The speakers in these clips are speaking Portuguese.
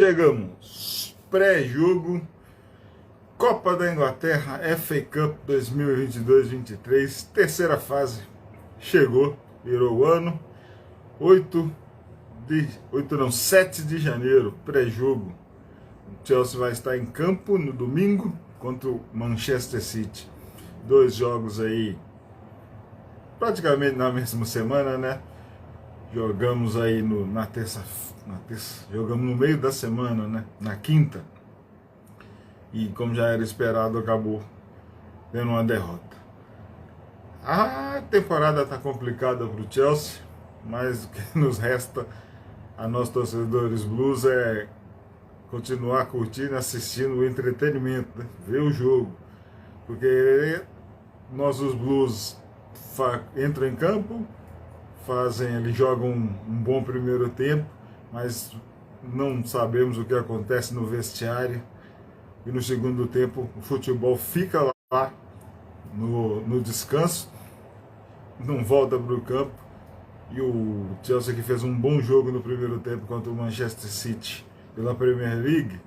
Chegamos, pré-jogo, Copa da Inglaterra, FA Cup 2022-23, terceira fase, chegou, virou o ano, 7 de janeiro, pré-jogo, o Chelsea vai estar em campo no domingo contra o Manchester City, 2 jogos aí, praticamente na mesma semana, né? Jogamos aí na terça, jogamos no meio da semana, né? Na quinta. E como já era esperado, acabou tendo uma derrota. A temporada está complicada para o Chelsea, mas o que nos resta a nós torcedores blues é continuar curtindo, assistindo o entretenimento, né? Ver o jogo. Porque nós os blues entram em campo, eles jogam um bom primeiro tempo, mas não sabemos o que acontece no vestiário, e no segundo tempo o futebol fica lá no descanso, não volta para o campo, e o Chelsea, que fez um bom jogo no primeiro tempo contra o Manchester City pela Premier League,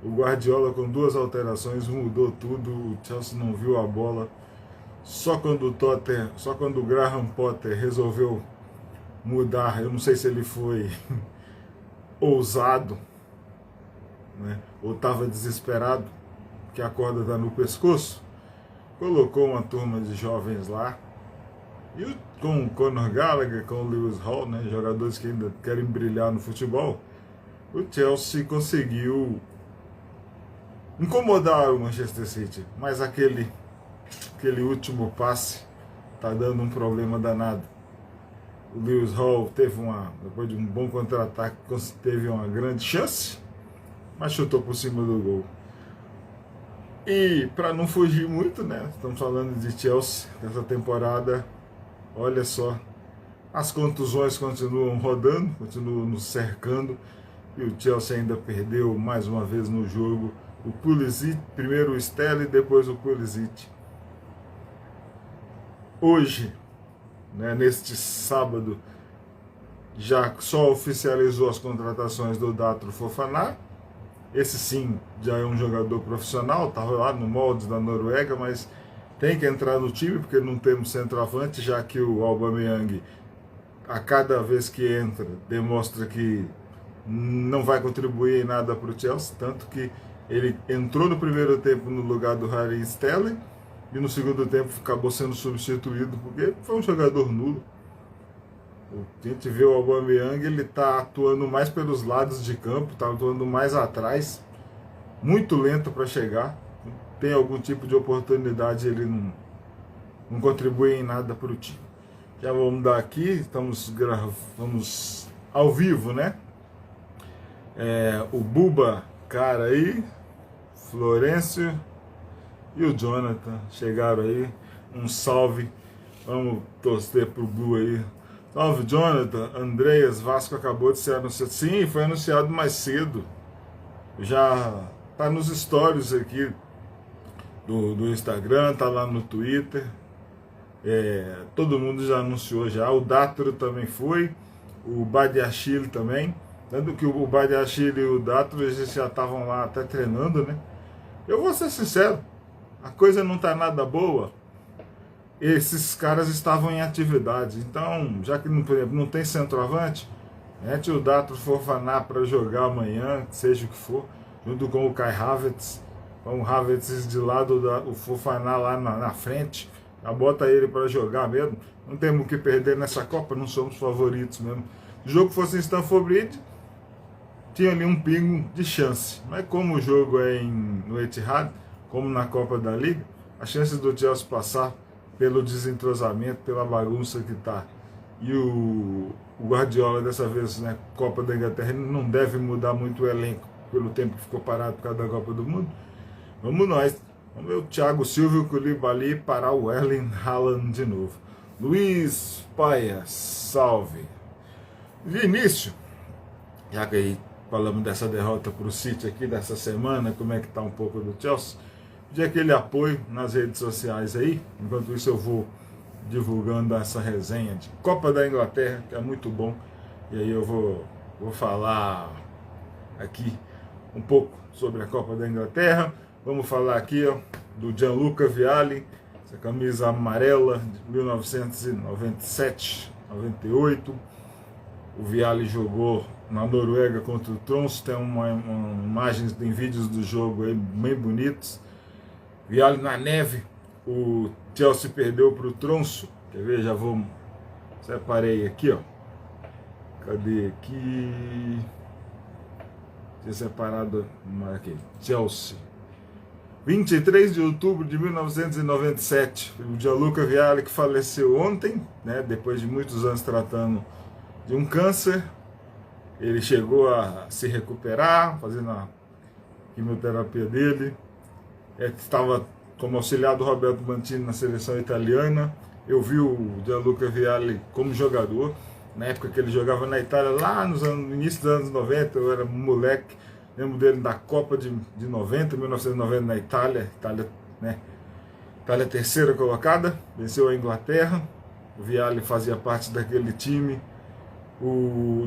o Guardiola com 2 alterações mudou tudo, o Chelsea não viu a bola. Só quando o Graham Potter resolveu mudar, eu não sei se ele foi ousado, né, ou estava desesperado, que a corda está no pescoço, colocou uma turma de jovens lá, e com o Conor Gallagher, com o Lewis Hall, né, jogadores que ainda querem brilhar no futebol, o Chelsea conseguiu incomodar o Manchester City, mas aquele último passe tá dando um problema danado. O Lewis Hall depois de um bom contra-ataque, teve uma grande chance, mas chutou por cima do gol. E para não fugir muito, né? Estamos falando de Chelsea essa temporada. Olha só, as contusões continuam rodando, continuam nos cercando, e o Chelsea ainda perdeu mais uma vez no jogo o Pulisic, primeiro o Sterling, depois o Pulisic. Hoje, né, neste sábado, já só oficializou as contratações do Datro Fofana. Esse sim já é um jogador profissional, estava lá no molde da Noruega, mas tem que entrar no time porque não temos centroavante, já que o Aubameyang, a cada vez que entra, demonstra que não vai contribuir em nada para o Chelsea, tanto que ele entrou no primeiro tempo no lugar do Harry Sterling, e no segundo tempo acabou sendo substituído porque foi um jogador nulo. A gente vê o Aubameyang, ele está atuando mais pelos lados de campo, está atuando mais atrás, muito lento para chegar. Tem algum tipo de oportunidade, ele não contribui em nada para o time. Já vamos dar aqui, estamos ao vivo, né? O Buba, cara aí, Florencio e o Jonathan chegaram aí. Um salve, vamos torcer pro Blue aí. Salve, Jonathan. Andreas, Vasco acabou de ser anunciado. Sim, foi anunciado mais cedo. Já tá nos stories aqui do Instagram, tá lá no Twitter. Todo mundo já anunciou já. O Datro também foi, o Badiashile também. Tanto que o Badiashile e o Datro, eles já estavam lá até treinando, né? Eu vou ser sincero, a coisa não tá nada boa. Esses caras estavam em atividade, então, já que não tem centroavante, mete o Datro Fofana para jogar amanhã, seja o que for, junto com o Kai Havertz, com o Havertz de lado, o Fofana lá na frente, já bota ele para jogar mesmo. Não temos o que perder nessa Copa, não somos favoritos mesmo. Se o jogo fosse em Stamford Bridge, tinha ali um pingo de chance, mas como o jogo é no Etihad, como na Copa da Liga, a chance do Chelsea passar pelo desentrosamento, pela bagunça que está. E o Guardiola, dessa vez, né, Copa da Inglaterra, não deve mudar muito o elenco pelo tempo que ficou parado por causa da Copa do Mundo. Vamos nós. Vamos ver o Thiago Silva e o Koulibaly parar o Erling Haaland de novo. Luiz Paia, salve. De início, já que aí falamos dessa derrota para o City aqui dessa semana, como é que está um pouco do Chelsea, de aquele apoio nas redes sociais aí. Enquanto isso eu vou divulgando essa resenha de Copa da Inglaterra, que é muito bom. E aí eu vou falar aqui um pouco sobre a Copa da Inglaterra. Vamos falar aqui, ó, do Gianluca Vialli, essa camisa amarela de 1997, 98. O Vialli jogou na Noruega contra o Tromsø, tem imagens, tem vídeos do jogo aí bem bonitos. Vialli na neve, o Chelsea perdeu para o Tromsø. Quer ver? Já vou... Separei aqui, ó. Cadê aqui? Tinha separado aqui. Chelsea. 23 de outubro de 1997. O Gianluca Vialli, que faleceu ontem, né, depois de muitos anos tratando de um câncer. Ele chegou a se recuperar, fazendo a quimioterapia dele. Estava como auxiliar do Roberto Mantini na seleção italiana. Eu vi o Gianluca Vialli como jogador, na época que ele jogava na Itália, lá no início dos anos 90, eu era moleque, lembro dele da Copa de 90, 1990 na Itália, né? Itália terceira colocada, venceu a Inglaterra. O Vialli fazia parte daquele time.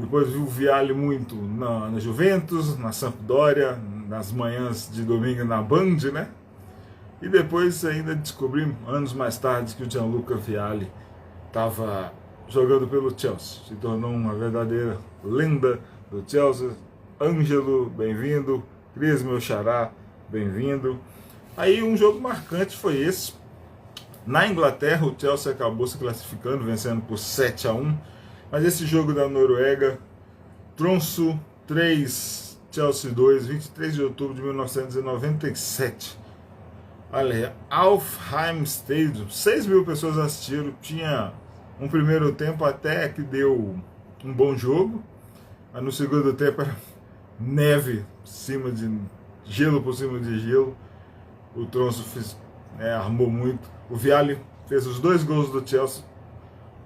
Depois vi o Vialli muito na Juventus, na Sampdoria, nas manhãs de domingo na Band, né? E depois ainda descobri, anos mais tarde, que o Gianluca Vialli estava jogando pelo Chelsea. Se tornou uma verdadeira lenda do Chelsea. Ângelo, bem-vindo. Cris, meu xará, bem-vindo. Aí um jogo marcante foi esse. Na Inglaterra, o Chelsea acabou se classificando, vencendo por 7-1. Mas esse jogo da Noruega, Tromsø 3, Chelsea 2, 23 de outubro de 1997. Olha, Alfheim Stadium, 6 mil pessoas assistiram. Tinha um primeiro tempo até que deu um bom jogo, mas no segundo tempo era neve, gelo por cima de gelo. O Tromsø armou muito. O Vialli fez os 2 gols do Chelsea.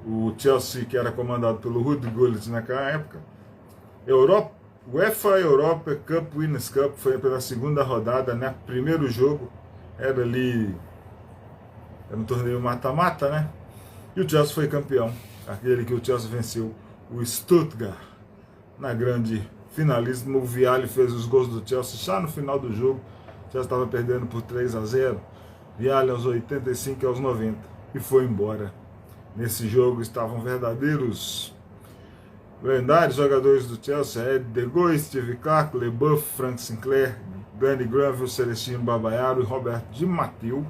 O Chelsea, que era comandado pelo Ruud Gullit naquela época. UEFA Europa Cup Winners' Cup foi pela segunda rodada, né? Primeiro jogo era um torneio mata-mata, né? E o Chelsea foi campeão, aquele que o Chelsea venceu o Stuttgart na grande finalíssima. O Vialli fez os gols do Chelsea já no final do jogo. O Chelsea estava perdendo por 3-0. Vialli aos 85 e aos 90 e foi embora. Nesse jogo estavam verdadeiros lendários jogadores do Chelsea: Ed De Goey, Steve Clark, LeBuff, Frank Sinclair, Danny Granville, Celestino Babayaro e Roberto Di Matteo,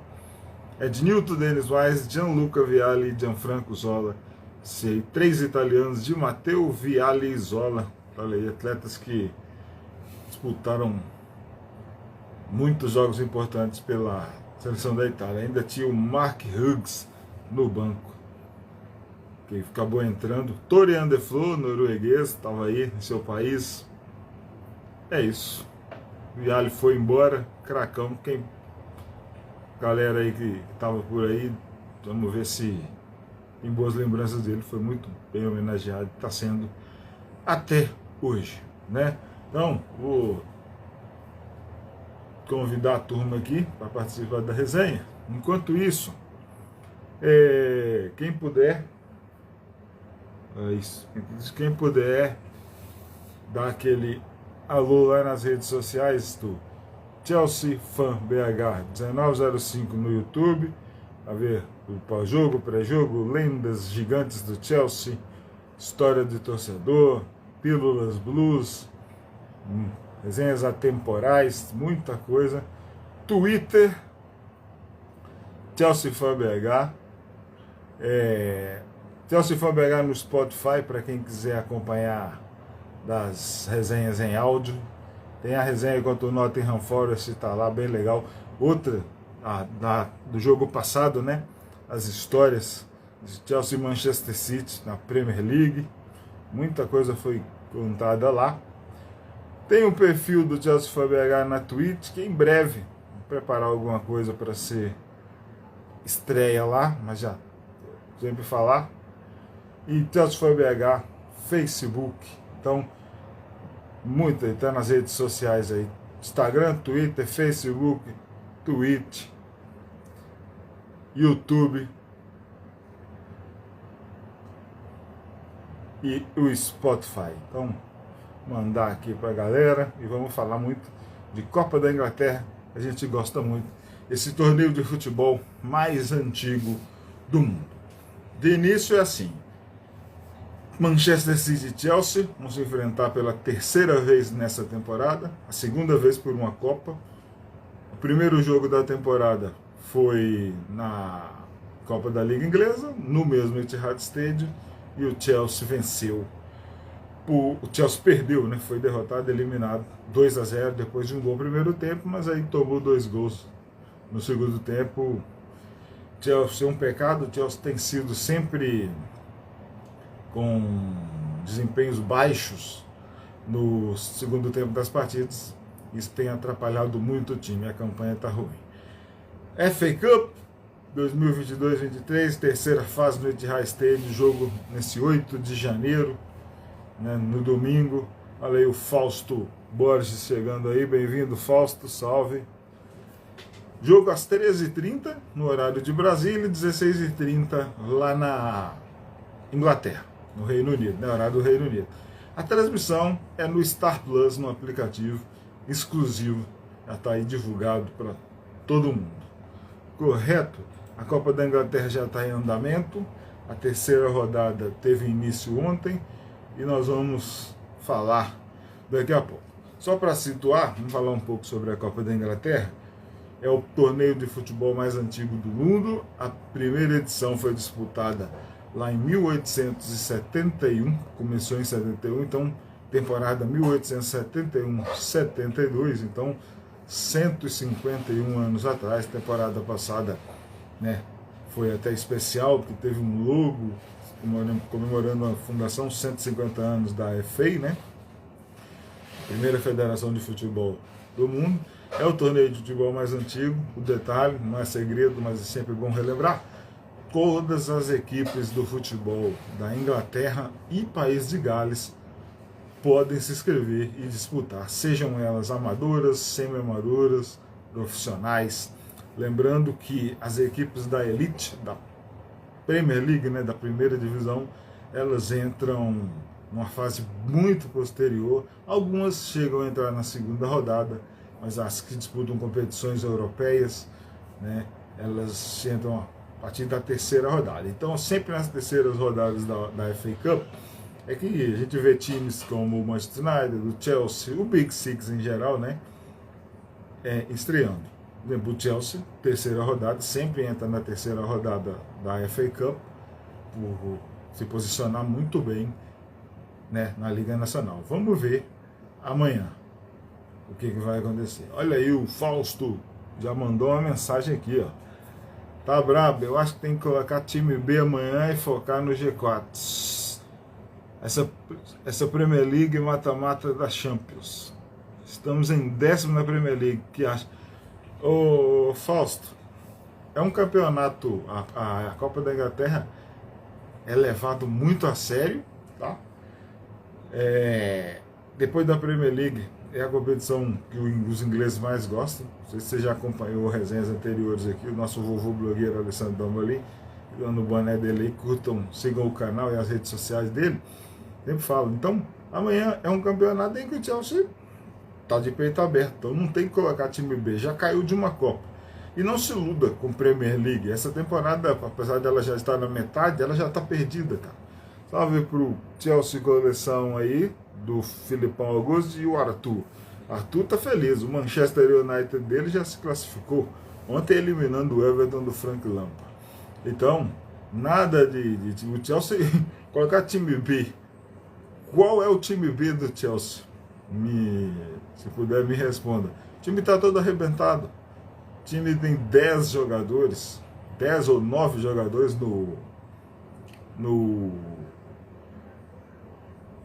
Ed Newton, Dennis Wise, Gianluca Vialli e Gianfranco Zola. 3 italianos: Di Matteo, Vialli e Zola. Olha aí, atletas que disputaram muitos jogos importantes pela seleção da Itália. Ainda tinha o Mark Hughes no banco, que acabou entrando. Torian Deflo, norueguês, estava aí em seu país. É isso. O Vialli foi embora, cracão. Galera aí que estava por aí, vamos ver se tem boas lembranças dele. Foi muito bem homenageado, está sendo até hoje, né? Então, vou convidar a turma aqui para participar da resenha. Enquanto isso, quem puder, quem puder dar aquele alô lá nas redes sociais do Chelsea Fan BH 1905 no YouTube, a ver o pós-jogo, pré-jogo, lendas gigantes do Chelsea, história de torcedor, pílulas blues, resenhas atemporais, muita coisa. Twitter, Chelsea Fan BH, Chelsea Fan BH no Spotify, para quem quiser acompanhar das resenhas em áudio. Tem a resenha contra o Nottingham Forest, está lá, bem legal. outra do jogo passado, né? As histórias de Chelsea e Manchester City na Premier League. Muita coisa foi contada lá. Tem o perfil do Chelsea FBH na Twitch, que em breve vou preparar alguma coisa para ser estreia lá, mas já sempre falar. E Chelsea FBH, Facebook. Então, está nas redes sociais aí. Instagram, Twitter, Facebook, Twitch, YouTube e o Spotify. Então, mandar aqui pra galera e vamos falar muito de Copa da Inglaterra. A gente gosta muito. Esse torneio de futebol mais antigo do mundo. De início é assim. Manchester City e Chelsea vão se enfrentar pela terceira vez nessa temporada, a segunda vez por uma Copa. O primeiro jogo da temporada foi na Copa da Liga Inglesa, no mesmo Etihad Stadium, e o Chelsea venceu. O Chelsea perdeu, né? Foi derrotado, eliminado 2-0 depois de um gol no primeiro tempo, mas aí tomou 2 gols no segundo tempo. Chelsea é um pecado, o Chelsea tem sido sempre com desempenhos baixos no segundo tempo das partidas. Isso tem atrapalhado muito o time, a campanha está ruim. FA Cup 2022-23, terceira fase no Etihad Stadium, jogo nesse 8 de janeiro, né, no domingo. Olha aí o Fausto Borges chegando aí, bem-vindo Fausto, salve. Jogo às 13h30 no horário de Brasília e 16h30 lá na Inglaterra, no Reino Unido, no horário do Reino Unido. A transmissão é no Star Plus, no aplicativo exclusivo, já está aí divulgado para todo mundo. Correto? A Copa da Inglaterra já está em andamento, a terceira rodada teve início ontem e nós vamos falar daqui a pouco. Só para situar, vamos falar um pouco sobre a Copa da Inglaterra. É o torneio de futebol mais antigo do mundo. A primeira edição foi disputada lá em 1871, começou em 71, então temporada 1871-72, então 151 anos atrás. Temporada passada, né, foi até especial, porque teve um logo comemorando a fundação, 150 anos da FA, né, primeira federação de futebol do mundo. É o torneio de futebol mais antigo. O detalhe, não é segredo, mas é sempre bom relembrar, todas as equipes do futebol da Inglaterra e País de Gales podem se inscrever e disputar, sejam elas amadoras, semi-amadoras, profissionais. Lembrando que as equipes da Elite, da Premier League, né, da primeira divisão, elas entram numa fase muito posterior. Algumas chegam a entrar na segunda rodada, mas as que disputam competições europeias, né, elas entram a partir da terceira rodada. Então, sempre nas terceiras rodadas da FA Cup, é que a gente vê times como o Manchester United, o Chelsea, o Big Six em geral, né, estreando. Por exemplo, o Chelsea, terceira rodada, sempre entra na terceira rodada da FA Cup, por se posicionar muito bem, né, na Liga Nacional. Vamos ver amanhã o que vai acontecer. Olha aí, o Fausto já mandou uma mensagem aqui, ó. Tá brabo, eu acho que tem que colocar time B amanhã e focar no G4. Essa Premier League mata-mata da Champions. Estamos em 10º na Premier League. Que acha? Ô Fausto, é um campeonato, a Copa da Inglaterra é levado muito a sério, tá? Depois da Premier League, é a competição que os ingleses mais gostam. Não sei se você já acompanhou resenhas anteriores aqui, o nosso vovô blogueiro Alessandro Damoli, dando o boné dele aí, curtam, sigam o canal e as redes sociais dele, sempre falo. Então, amanhã é um campeonato em que o Chelsea está de peito aberto, então não tem que colocar time B, já caiu de uma Copa. E não se iluda com Premier League, essa temporada, apesar dela já estar na metade, ela já está perdida, cara. Salve pro Chelsea Coleção aí, do Filipão Augusto e o Arthur. Arthur tá feliz, o Manchester United dele já se classificou, ontem eliminando o Everton do Frank Lampard. Então, nada de o Chelsea colocar time B. Qual é o time B do Chelsea? Se puder me responda. O time tá todo arrebentado. O time tem 10 jogadores, 10 ou 9 jogadores no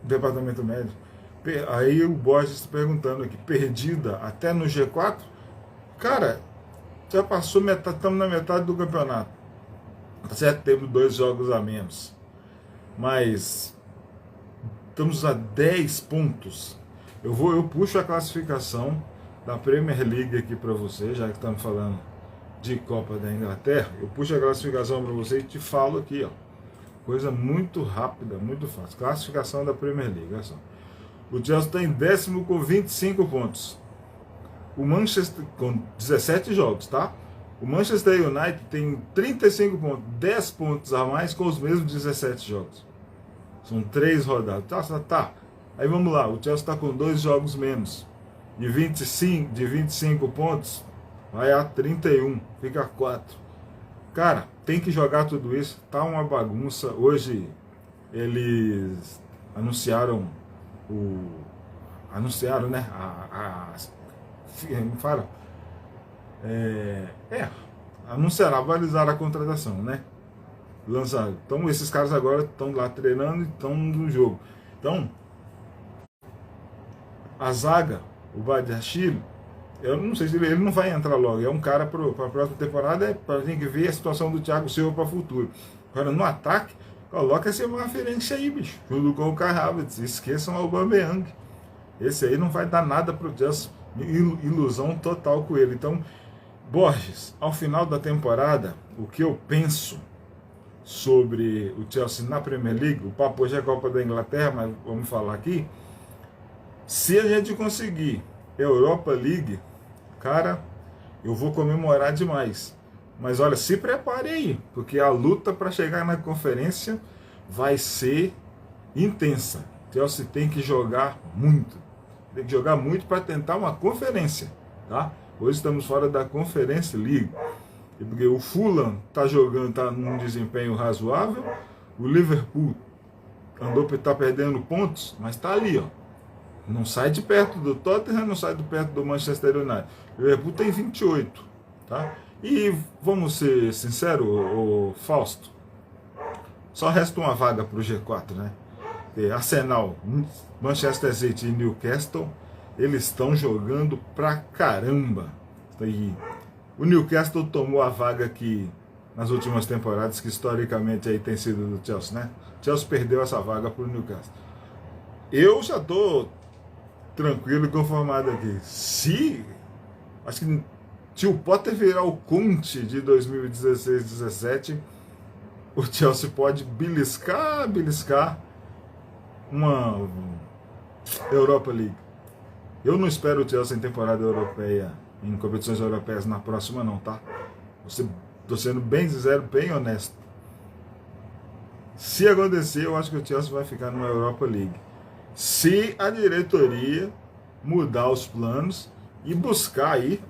departamento médico. Aí o Borges está perguntando aqui, perdida até no G4? Cara, já passou metade, estamos na metade do campeonato. Tá certo, temos 2 jogos a menos. Mas estamos a 10 pontos. Eu puxo a classificação da Premier League aqui para você, já que estamos falando de Copa da Inglaterra. Eu puxo a classificação para você e te falo aqui, ó. Coisa muito rápida, muito fácil. Classificação da Premier League, olha só. O Chelsea está em 10º com 25 pontos. O Manchester, com 17 jogos, tá? O Manchester United tem 35 pontos, 10 pontos a mais com os mesmos 17 jogos. São 3 rodadas. Tá. Aí vamos lá, o Chelsea está com 2 jogos menos. De 25 pontos, vai a 31, fica 4. Cara, tem que jogar tudo isso, tá uma bagunça. Hoje eles anunciaram né, anunciaram, avalizaram a contratação, né? Lançaram. Então esses caras agora estão lá treinando e estão no jogo. Então, a zaga, o Badiashile, eu não sei se ele não vai entrar logo. É um cara para a próxima temporada, para ter que ver a situação do Thiago Silva para o futuro. Agora, no ataque, coloca essa uma referência aí, bicho. Junto com o Kai Havertz. Esqueçam o Aubameyang. Esse aí não vai dar nada para o Chelsea. Ilusão total com ele. Então, Borges, ao final da temporada, o que eu penso sobre o Chelsea na Premier League, o papo hoje é a Copa da Inglaterra, mas vamos falar aqui. Se a gente conseguir Europa League, cara, eu vou comemorar demais. Mas olha, se prepare aí, porque a luta para chegar na conferência vai ser intensa. Chelsea tem que jogar muito. Tem que jogar muito para tentar uma conferência, tá? Hoje estamos fora da Conference League. Porque o Fulham está jogando, está num desempenho razoável. O Liverpool está perdendo pontos, mas está ali, ó. Não sai de perto do Tottenham, não sai de perto do Manchester United. O Liverpool tem 28, tá? E vamos ser sinceros, o Fausto, só resta uma vaga para o G4, né? Arsenal, Manchester City e Newcastle, eles estão jogando pra caramba. E o Newcastle tomou a vaga aqui nas últimas temporadas, que historicamente aí tem sido do Chelsea, né? O Chelsea perdeu essa vaga para o Newcastle. Eu já estou tranquilo e conformado aqui. Acho que se o Potter virar o Conte de 2016-17, o Chelsea pode beliscar uma Europa League. Eu não espero o Chelsea em temporada europeia, em competições europeias na próxima não, tá? Estou sendo bem sincero, bem honesto. Se acontecer, eu acho que o Chelsea vai ficar numa Europa League. Se a diretoria mudar os planos e buscar aí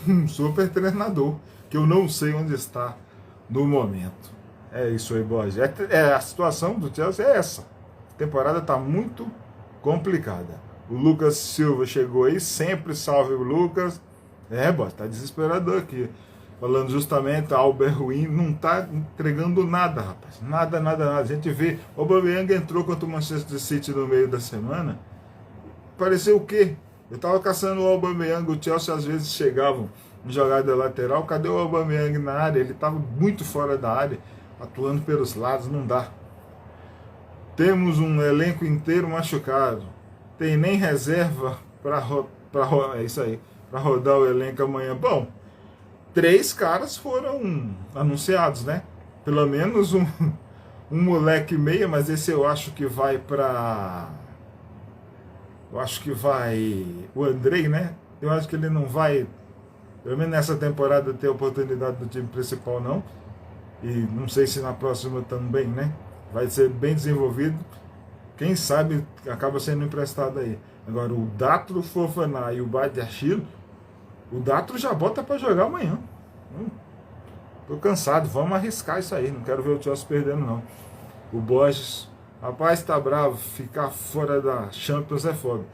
um super treinador, que eu não sei onde está no momento. É isso aí, Borges. A situação do Chelsea é essa. A temporada está muito complicada. O Lucas Silva chegou aí, sempre salve o Lucas. Borges, está desesperador aqui. Falando justamente, a Albert Ruim não está entregando nada, rapaz. Nada. A gente vê, o Aubameyang entrou contra o Manchester City no meio da semana. Pareceu o quê? Eu estava caçando o Aubameyang, o Chelsea às vezes chegavam em jogada lateral. Cadê o Aubameyang na área? Ele estava muito fora da área, atuando pelos lados, não dá. Temos um elenco inteiro machucado. Tem nem reserva para rodar o elenco amanhã. Bom, 3 caras foram anunciados, né? Pelo menos um moleque meia, mas esse eu acho que vai para... Eu acho que vai o Andrei, né? Eu acho que ele não vai, pelo menos nessa temporada, ter oportunidade do time principal, não. E não sei se na próxima também, né? Vai ser bem desenvolvido. Quem sabe acaba sendo emprestado aí. Agora, o Datro Fofana e o Badiashile, o Datro já bota para jogar amanhã. Tô cansado, vamos arriscar isso aí. Não quero ver o Chelsea perdendo, não. O Borges, rapaz, tá bravo. Ficar fora da Champions é foda.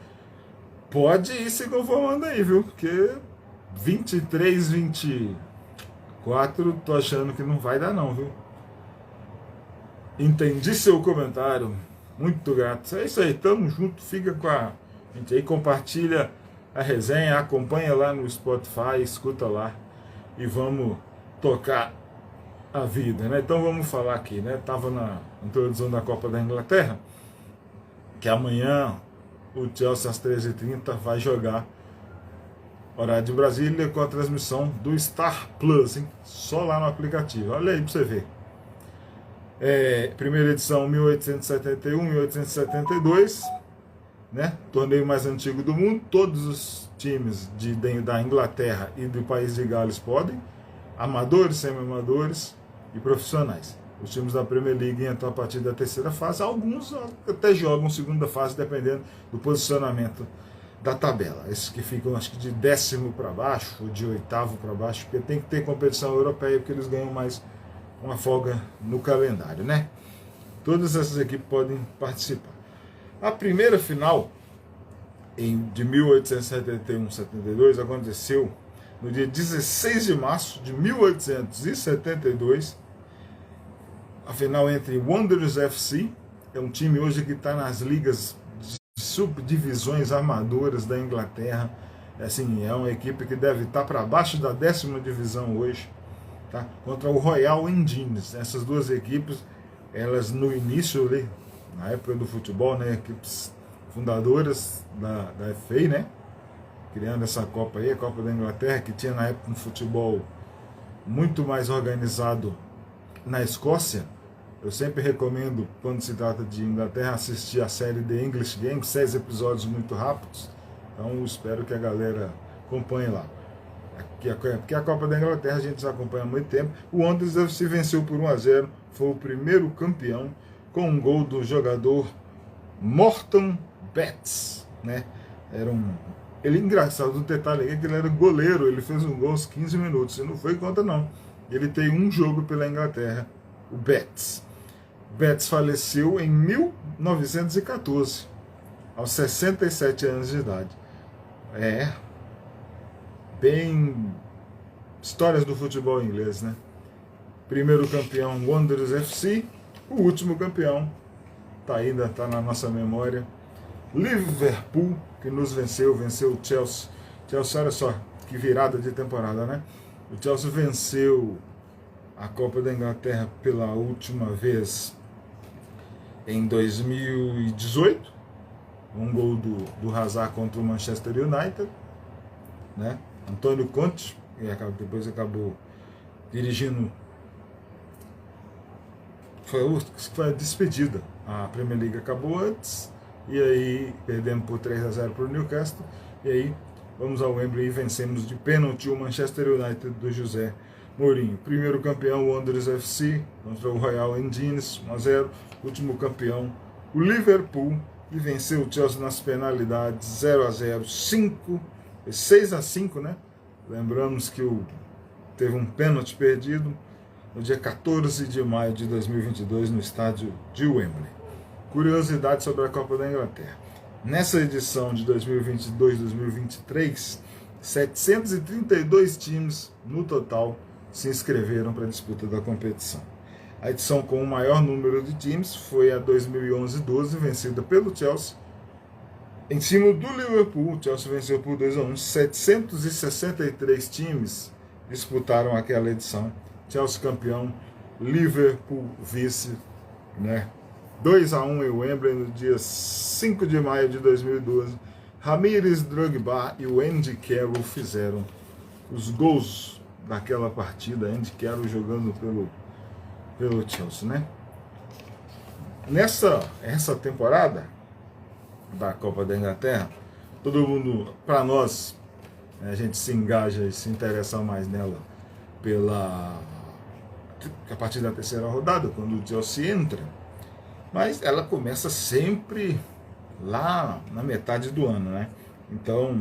Pode ir se conformando aí, viu? Porque 23, 24, tô achando que não vai dar não, viu? Entendi seu comentário, muito grato. É isso aí, tamo junto, fica com a gente aí, compartilha a resenha, acompanha lá no Spotify, escuta lá e vamos tocar a vida, né? Então vamos falar aqui, né? Tava na introdução da Copa da Inglaterra, que amanhã o Chelsea às 13h30 vai jogar, horário de Brasília, com a transmissão do Star Plus, hein? Só lá no aplicativo, olha aí pra você ver. Primeira edição 1871, 1872, né? Torneio mais antigo do mundo, todos os times da Inglaterra e do país de Gales podem, amadores, semi-amadores e profissionais. Os times da Premier League entram a partir da terceira fase, alguns até jogam segunda fase, dependendo do posicionamento da tabela. Esses que ficam, acho que de 10º para baixo, ou de 8º para baixo, porque tem que ter competição europeia, porque eles ganham mais uma folga no calendário, né? Todas essas equipes podem participar. A primeira final de 1871-72 aconteceu no dia 16 de março de 1872, a final entre Wanderers FC, é um time hoje que está nas ligas de subdivisões amadoras da Inglaterra, assim, é uma equipe que deve estar para baixo da 10ª divisão hoje, tá? Contra o Royal Engines. Essas duas equipes, elas no início ali, na época do futebol, né, equipes fundadoras da FA, né, criando essa Copa aí, a Copa da Inglaterra, que tinha na época um futebol muito mais organizado na Escócia. Eu sempre recomendo, quando se trata de Inglaterra, assistir a série The English Game, 6 episódios muito rápidos, então espero que a galera acompanhe lá. Porque a Copa da Inglaterra a gente já acompanha há muito tempo. O Wanderers FC venceu por 1-0, foi o primeiro campeão, com um gol do jogador Morton Betts, né? Ele engraçado, o detalhe é que ele era goleiro, ele fez um gol aos 15 minutos, e não foi contra não. Ele tem um jogo pela Inglaterra, o Betts. Betts faleceu em 1914, aos 67 anos de idade. Bem histórias do futebol inglês, né? Primeiro campeão Wanderers FC, o último campeão ainda está na nossa memória, Liverpool, que nos venceu o Chelsea. Chelsea, olha só que virada de temporada, né? O Chelsea venceu a Copa da Inglaterra pela última vez em 2018, um gol do Hazard contra o Manchester United, né? Antônio Conte, e depois acabou dirigindo, foi a despedida. A Premier League acabou antes, e aí perdemos por 3-0 para o Newcastle, e aí vamos ao Wembley e vencemos de pênalti o Manchester United do José Mourinho. Primeiro campeão, o Wanderers FC, contra o Royal Engines, 1-0. Último campeão, o Liverpool, e venceu o Chelsea nas penalidades, 0-0, 6-5, né? Lembramos que teve um pênalti perdido no dia 14 de maio de 2022 no estádio de Wembley. Curiosidade sobre a Copa da Inglaterra. Nessa edição de 2022-2023, 732 times no total se inscreveram para a disputa da competição. A edição com o maior número de times foi a 2011-12, vencida pelo Chelsea. Em cima do Liverpool, o Chelsea venceu por 2-1. 763 times disputaram aquela edição. Chelsea campeão, Liverpool vice, né? 2-1 em Wembley no dia 5 de maio de 2012. Ramires, Drogba e o Andy Carroll fizeram os gols daquela partida. Andy Carroll jogando pelo Chelsea, né? Essa temporada da Copa da Inglaterra, todo mundo, para nós, a gente se engaja e se interessa mais nela a partir da terceira rodada, quando o Chelsea entra, mas ela começa sempre lá na metade do ano, né? Então,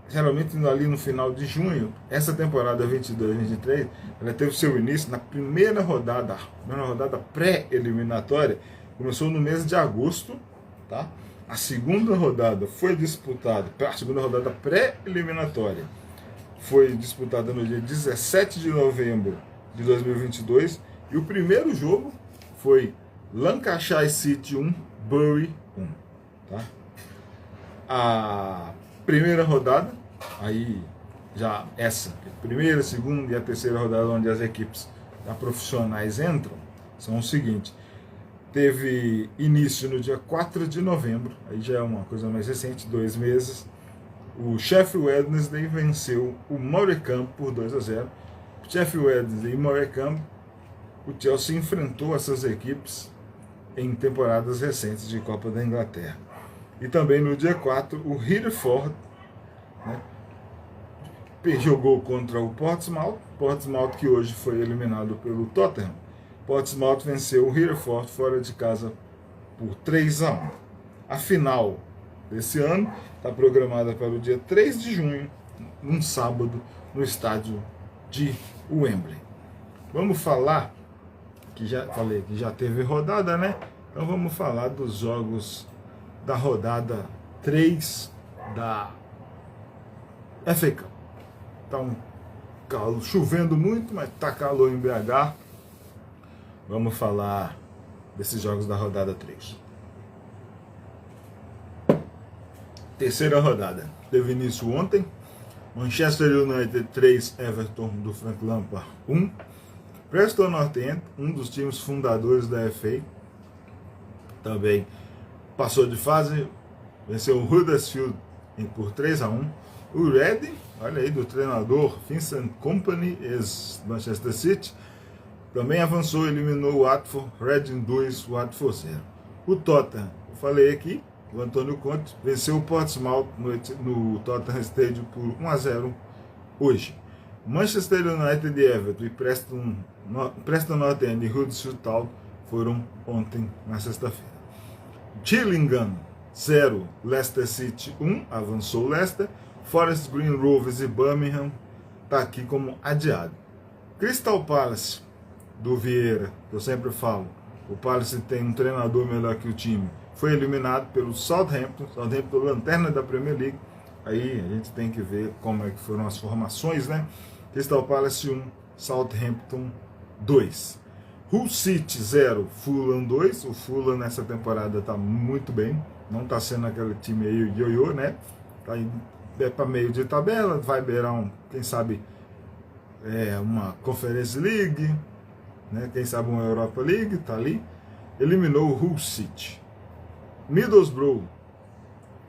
geralmente ali no final de junho, essa temporada 22-23, ela teve seu início na primeira rodada pré-eliminatória, começou no mês de agosto, tá? A segunda rodada foi disputada, a segunda rodada pré-eliminatória, foi disputada no dia 17 de novembro de 2022 e o primeiro jogo foi Lancashire City 1, Bury 1. Tá? A primeira rodada, aí já essa, a primeira, segunda e a terceira rodada onde as equipes profissionais entram, são o seguinte: teve início no dia 4 de novembro, aí já é uma coisa mais recente, 2 meses. O Sheffield Wednesday venceu o Morecambe por 2-0. Sheffield Wednesday e Morecambe, o Chelsea enfrentou essas equipes em temporadas recentes de Copa da Inglaterra. E também no dia 4, o Hereford, né, jogou contra o Portsmouth, que hoje foi eliminado pelo Tottenham. Portsmouth venceu o Hereford fora de casa por 3-1. A final desse ano está programada para o dia 3 de junho, num sábado, no estádio de Wembley. Vamos falar, que já falei que já teve rodada, né? Então vamos falar dos jogos da rodada 3 da FA Cup. Tá chovendo muito, mas tá calor em BH. Vamos falar desses jogos da rodada 3. Terceira rodada. Teve início ontem. Manchester United 3, Everton do Frank Lampard 1. Preston North End, um dos times fundadores da FA, também passou de fase, venceu o Huddersfield por 3-1. O Reading, olha aí, do treinador Vincent Kompany, ex-Manchester City, também avançou, eliminou o Watford, Reading 2, Watford 0. O Tottenham, eu falei aqui, o Antônio Conte, venceu o Portsmouth no Tottenham Stadium por 1-0 hoje. Manchester United e Everton e Preston North End e Huddersfield Town foram ontem, na sexta-feira. Gillingham 0, Leicester City 1, avançou o Leicester. Forest Green Rovers e Birmingham está aqui como adiado. Crystal Palace do Vieira, que eu sempre falo, o Palace tem um treinador melhor que o time, foi eliminado pelo Southampton, lanterna da Premier League. Aí a gente tem que ver como é que foram as formações, né? Crystal Palace 1, Southampton 2. Hull City 0, Fulham 2. O Fulham nessa temporada está muito bem, não está sendo aquele time aí ioiô, né? Tá para meio de tabela, vai beirar quem sabe uma Conference League, né? Quem sabe uma Europa League, tá ali. Eliminou o Hull City. Middlesbrough,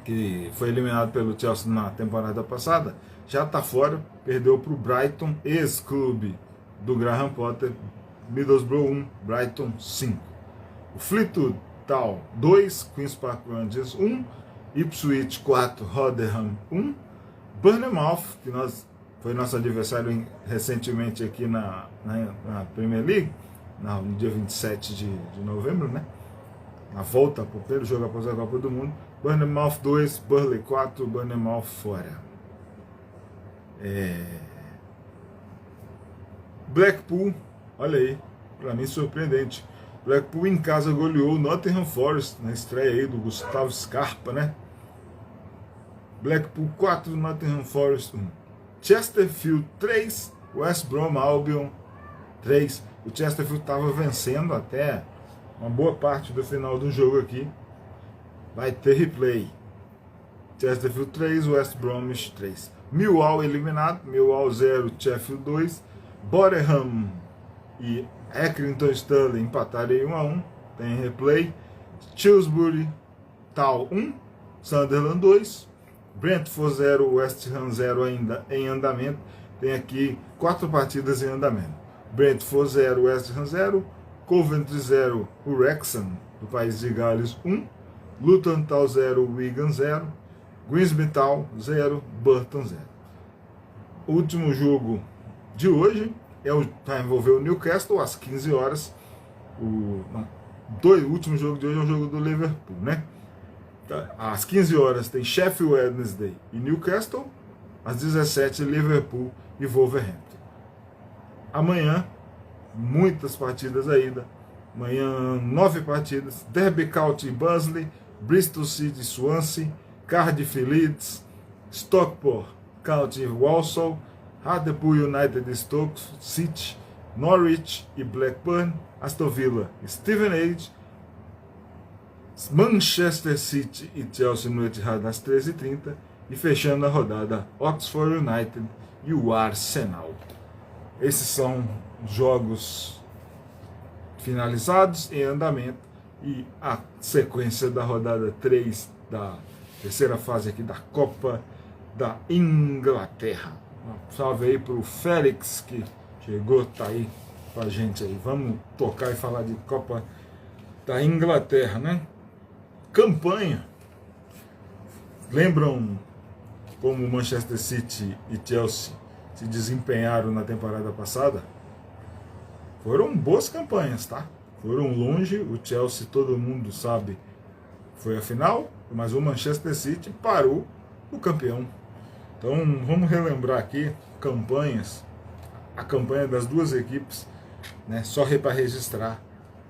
que foi eliminado pelo Chelsea na temporada passada, já está fora, perdeu para o Brighton, ex-clube do Graham Potter. Middlesbrough 1, Brighton 5. O Fleetwood Town 2, Queen's Park Rangers 1, Ipswich 4, Rotherham 1, Bournemouth, que foi nosso adversário recentemente aqui na Premier League, no dia 27 de novembro, né? Na volta para o primeiro jogo após a Copa do Mundo. Bournemouth 2, Burnley 4, Bournemouth fora. Blackpool, olha aí, para mim surpreendente. Blackpool em casa goleou o Nottingham Forest na estreia aí do Gustavo Scarpa, né? Blackpool 4, Nottingham Forest 1. Chesterfield 3, West Brom Albion 3. O Chesterfield estava vencendo até uma boa parte do final do jogo aqui. Vai ter replay. Chesterfield 3, West Bromwich 3. Millwall eliminado, Millwall 0, Sheffield 2. Boreham e Accrington Stanley empataram em 1-1, tem replay. Shrewsbury Town 1, Sunderland 2. Brentford 0, West Ham 0 ainda em andamento. Tem aqui 4 partidas em andamento. Brentford 0, West Ham 0. Coventry 0, o Wrexham do país de Gales 1. Luton Town 0, Wigan 0. Grimsby Town 0, Burton 0. O último jogo de hoje vai envolver o Newcastle às 15 horas. O último jogo de hoje é o jogo do Liverpool, né? Às 15 horas tem Sheffield Wednesday e Newcastle. Às 17 Liverpool e Wolverhampton. Amanhã, muitas partidas ainda. Amanhã, 9 partidas. Derby County e Barnsley, Bristol City Swansea, Cardiff Leeds, Stockport County Walsall, Hartlepool United Stoke City, Norwich e Blackburn, Aston Villa, Stevenage, Manchester City e Chelsea no Etihad às 13h30 e fechando a rodada Oxford United e o Arsenal. Esses são jogos finalizados em andamento e a sequência da rodada 3 da terceira fase aqui da Copa da Inglaterra. Um salve aí pro Félix que chegou, tá aí com a gente aí. Vamos tocar e falar de Copa da Inglaterra, né? Campanha. Lembram como Manchester City e Chelsea se desempenharam na temporada passada? Foram boas campanhas, tá? Foram longe, o Chelsea, todo mundo sabe, foi a final, mas o Manchester City parou o campeão. Então vamos relembrar aqui campanhas, a campanha das duas equipes, né, só para registrar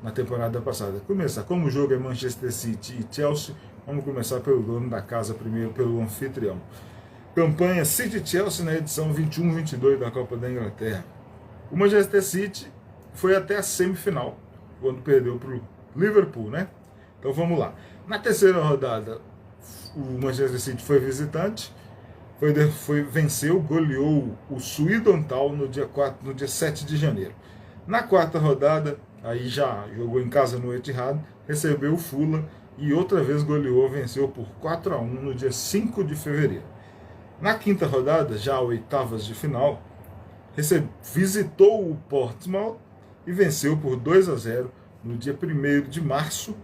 na temporada passada. Começar, como o jogo é Manchester City e Chelsea, vamos começar pelo dono da casa primeiro, pelo anfitrião. Campanha City-Chelsea na edição 21-22 da Copa da Inglaterra. O Manchester City foi até a semifinal, quando perdeu para o Liverpool, né? Então vamos lá. Na terceira rodada, o Manchester City foi visitante, venceu, goleou o Swindon Town no dia 7 de janeiro. Na quarta rodada, aí já jogou em casa no Etihad, recebeu o Fulham e outra vez goleou, venceu por 4-1 no dia 5 de fevereiro. Na quinta rodada, já oitavas de final, visitou o Portsmouth e venceu por 2-0 no dia 1º de março.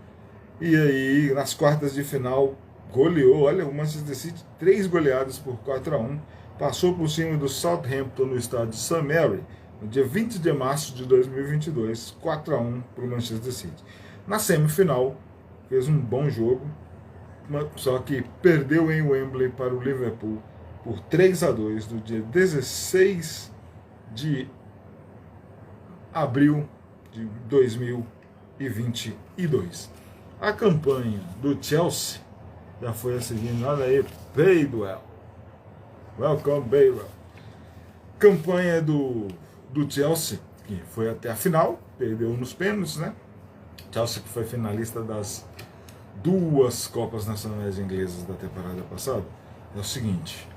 E aí, nas quartas de final, goleou, olha, o Manchester City, 3 goleadas por 4-1, passou por cima do Southampton no estádio de St. Mary, no dia 20 de março de 2022, 4-1 para o Manchester City. Na semifinal, fez um bom jogo, só que perdeu em Wembley para o Liverpool por 3-2 no dia 16 de abril de 2022. A campanha do Chelsea já foi a seguinte, olha aí, Badwell. Welcome, Badwell. Campanha do Chelsea, que foi até a final, perdeu nos pênaltis, né? Chelsea que foi finalista das 2 Copas Nacionais Inglesas da temporada passada. É o seguinte,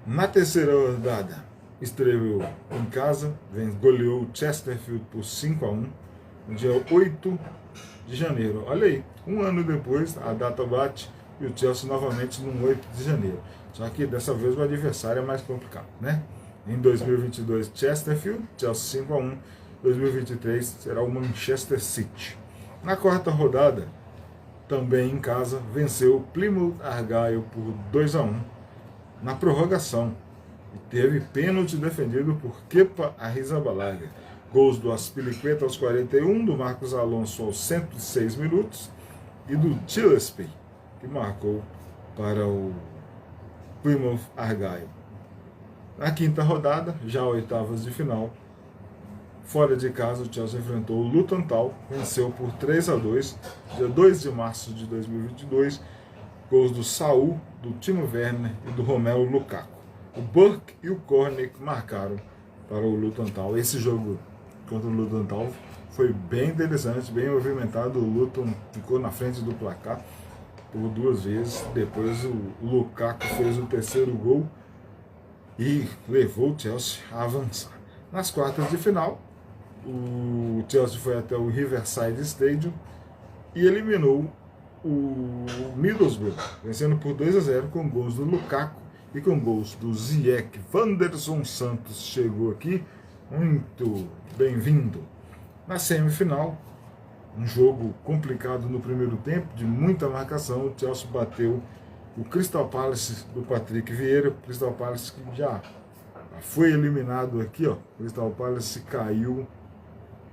na terceira rodada, estreou em casa, goleou o Chesterfield por 5-1, no dia 8 de janeiro. Olha aí, um ano depois, a data bate e o Chelsea novamente no 8 de janeiro. Só que dessa vez o adversário é mais complicado, né? Em 2022, Chesterfield, Chelsea 5-1. 2023 será o Manchester City. Na quarta rodada, também em casa, venceu o Plymouth Argyle por 2-1 na prorrogação. E teve pênalti defendido por Kepa Arrizabalaga. Gols do Azpilicueta aos 41, do Marcos Alonso aos 106 minutos e do Gillespie, que marcou para o Plymouth Argyle. Na quinta rodada, já oitavas de final, fora de casa, o Chelsea enfrentou o Luton Town, venceu por 3-2, dia 2 de março de 2022, gols do Saul, do Timo Werner e do Romelu Lukaku. O Burke e o Cornick marcaram para o Luton Town. Esse jogo contra o Luton Town foi bem interessante, bem movimentado. O Luton ficou na frente do placar por 2 vezes. Depois o Lukaku fez o terceiro gol e levou o Chelsea a avançar. Nas quartas de final, o Chelsea foi até o Riverside Stadium e eliminou o Middlesbrough, vencendo por 2-0 com gols do Lukaku e com gols do Ziyech. Wanderson Santos chegou aqui, muito bem-vindo. Na semifinal, um jogo complicado no primeiro tempo, de muita marcação, o Chelsea bateu o Crystal Palace do Patrick Vieira, o Crystal Palace que já foi eliminado aqui, ó. O Crystal Palace caiu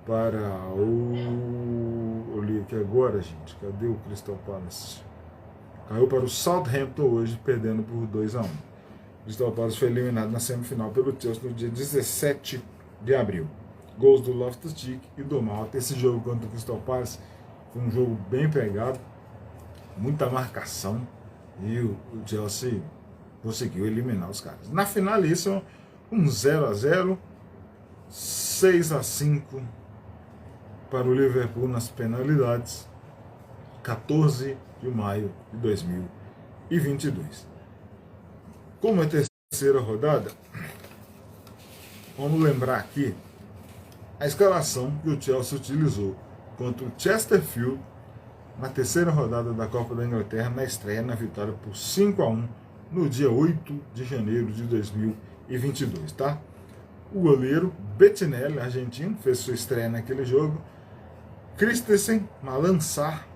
para o... Eu li aqui agora, gente, cadê o Crystal Palace? Caiu para o Southampton hoje, perdendo por 2-1. O Crystal Palace foi eliminado na semifinal pelo Chelsea no dia 17 de abril. Gols do Loftus-Cheek e do Mount. Esse jogo contra o Crystal Palace foi um jogo bem pegado. muita marcação, e o Chelsea conseguiu eliminar os caras. Na finalíssima, um 0-0, 6-5 para o Liverpool nas penalidades, 14 de maio de 2022. Como é a terceira rodada, vamos lembrar aqui a escalação que o Chelsea utilizou contra o Chesterfield na terceira rodada da Copa da Inglaterra, na estreia na vitória por 5-1 no dia 8 de janeiro de 2022, tá? O goleiro Bettinelli, argentino, fez sua estreia naquele jogo. Christensen, Malang Sarr,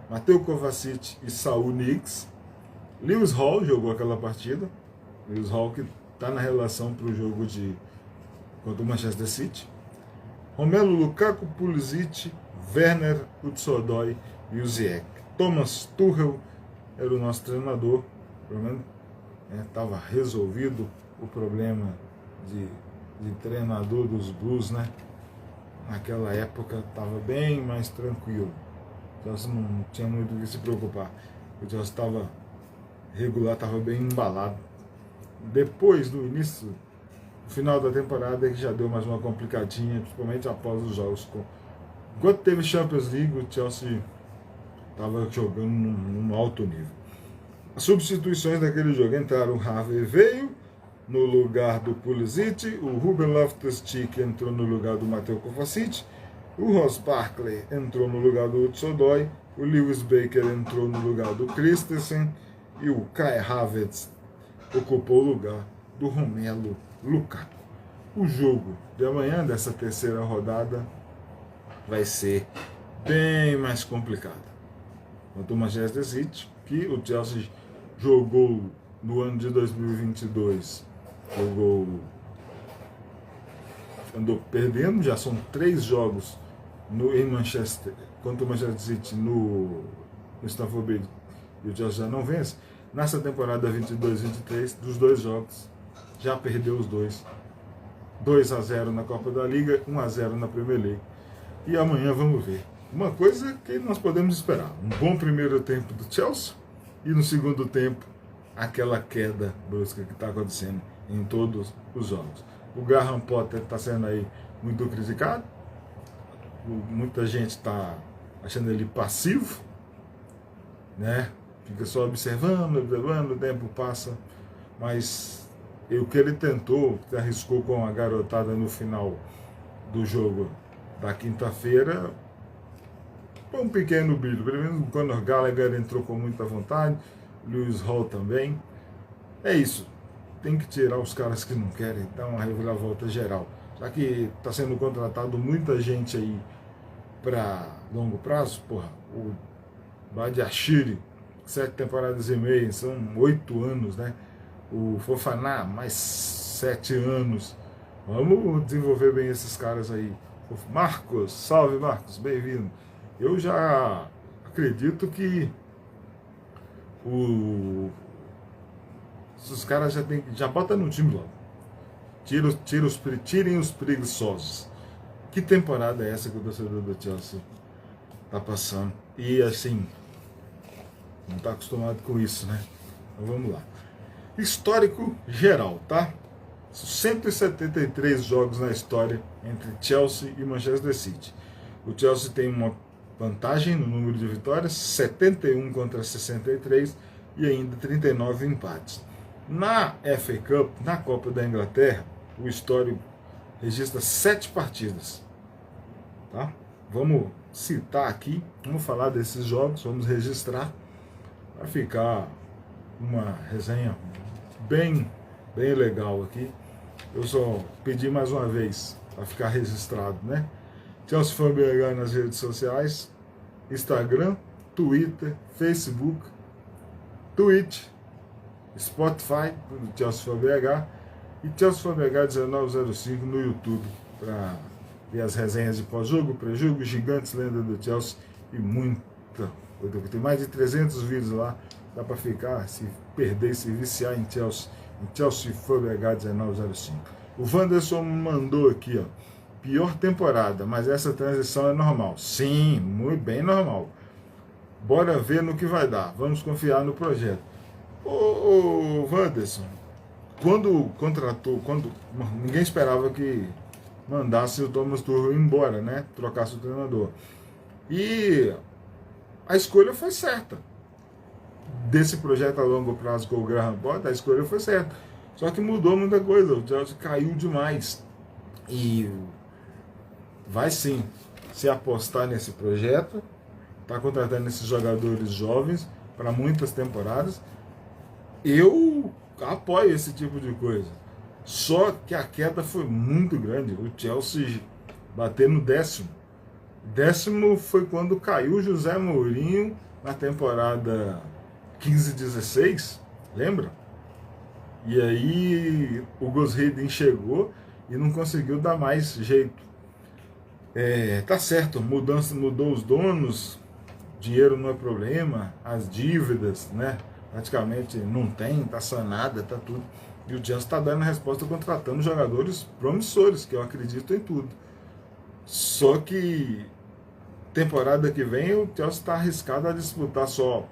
Mateo Kovacic e Saul Niguez. Lewis Hall jogou aquela partida. Lewis Hall que está na relação para o jogo contra o Manchester City. Romelu Lukaku, Pulisic, Werner, Hudson-Odoi e o Ziyech. Thomas Tuchel era o nosso treinador, pelo menos estava resolvido o problema de treinador dos Blues, né? Naquela época estava bem mais tranquilo. O Chelsea não tinha muito o que se preocupar. O Chelsea estava regular, estava bem embalado. Depois do início, no final da temporada, é que já deu mais uma complicadinha, principalmente após os jogos. Enquanto teve Champions League, o Chelsea estava jogando num alto nível. As substituições daquele jogo entraram: o Harvey veio no lugar do Pulisic, o Ruben Loftus-Cheek entrou no lugar do Mateo Kovacic, o Ross Barkley entrou no lugar do Hudson-Odoi, o Lewis Baker entrou no lugar do Christensen e o Kai Havertz ocupou o lugar do Romelu Lukaku. O jogo de amanhã, dessa terceira rodada, vai ser bem mais complicado. Quanto o Manchester City, que o Chelsea jogou no ano de 2022, andou perdendo, já são 3 jogos em Manchester, contra o Manchester City no Stamford Bridge, e o Chelsea já não vence. Nessa temporada 22-23, dos 2 jogos, já perdeu os 2. 2-0 na Copa da Liga, 1-0 na Premier League. E amanhã vamos ver. Uma coisa que nós podemos esperar: um bom primeiro tempo do Chelsea, e no segundo tempo, aquela queda brusca que está acontecendo em todos os jogos. O Graham Potter está sendo aí muito criticado. Muita gente está achando ele passivo, né? Fica só observando, o tempo passa. Mas o que ele tentou, que arriscou com a garotada no final do jogo da quinta-feira, foi um pequeno brilho. Pelo menos o Conor Gallagher entrou com muita vontade, Lewis Hall também. É isso. Tem que tirar os caras que não querem, dar uma reviravolta geral. Já que está sendo contratado muita gente aí para longo prazo, porra, o Badiashile, 7 temporadas e meia, são 8 anos, né? O Fofana, mais 7 anos. Vamos desenvolver bem esses caras aí. Marcos, salve Marcos, bem-vindo. Eu já acredito que os caras já botam no time logo. Tirem os preguiçosos. Que temporada é essa que o torcedor do Chelsea tá passando? E assim, não tá acostumado com isso, né? Então vamos lá. Histórico geral, tá? 173 jogos na história entre Chelsea e Manchester City. O Chelsea tem uma vantagem no número de vitórias, 71 contra 63, e ainda 39 empates. Na FA Cup, na Copa da Inglaterra, o histórico registra 7 partidas. Tá? Vamos citar aqui, vamos falar desses jogos, vamos registrar, para ficar uma resenha bem legal aqui. Eu só pedi mais uma vez para ficar registrado, né? Chelsea Fan BH nas redes sociais, Instagram, Twitter, Facebook, Twitch, Spotify, do Chelsea Fan BH, e Chelsea Fan BH 1905 no YouTube, para ver as resenhas de pós-jogo, pré-jogo, gigantes, lenda do Chelsea e muita. Tem mais de 300 vídeos lá, dá para ficar, se perder, se viciar em Chelsea Fan BH 1905. O Wanderson mandou aqui, ó: pior temporada, mas essa transição é normal. Sim, muito bem normal. bora ver no que vai dar, vamos confiar no projeto. Ô Wanderson, quando contratou, ninguém esperava que mandasse o Thomas Tuchel embora, né? Trocasse o treinador. E a escolha foi certa. Desse projeto a longo prazo com o Graham Potter, a escolha foi certa. Só que mudou muita coisa, o Chelsea caiu demais. E vai sim se apostar nesse projeto, está contratando esses jogadores jovens para muitas temporadas. Eu apoio esse tipo de coisa. Só que a queda foi muito grande. O Chelsea bateu no 10º. 10º foi quando caiu o José Mourinho na temporada 15-16, lembra? E aí o Gus Hiddink chegou e não conseguiu dar mais jeito. Tá certo, mudou os donos, dinheiro não é problema, as dívidas, né? Praticamente não tem, tá sanada, tá tudo. E o Chelsea está dando a resposta contratando jogadores promissores, que eu acredito em tudo. Só que temporada que vem o Chelsea está arriscado a disputar só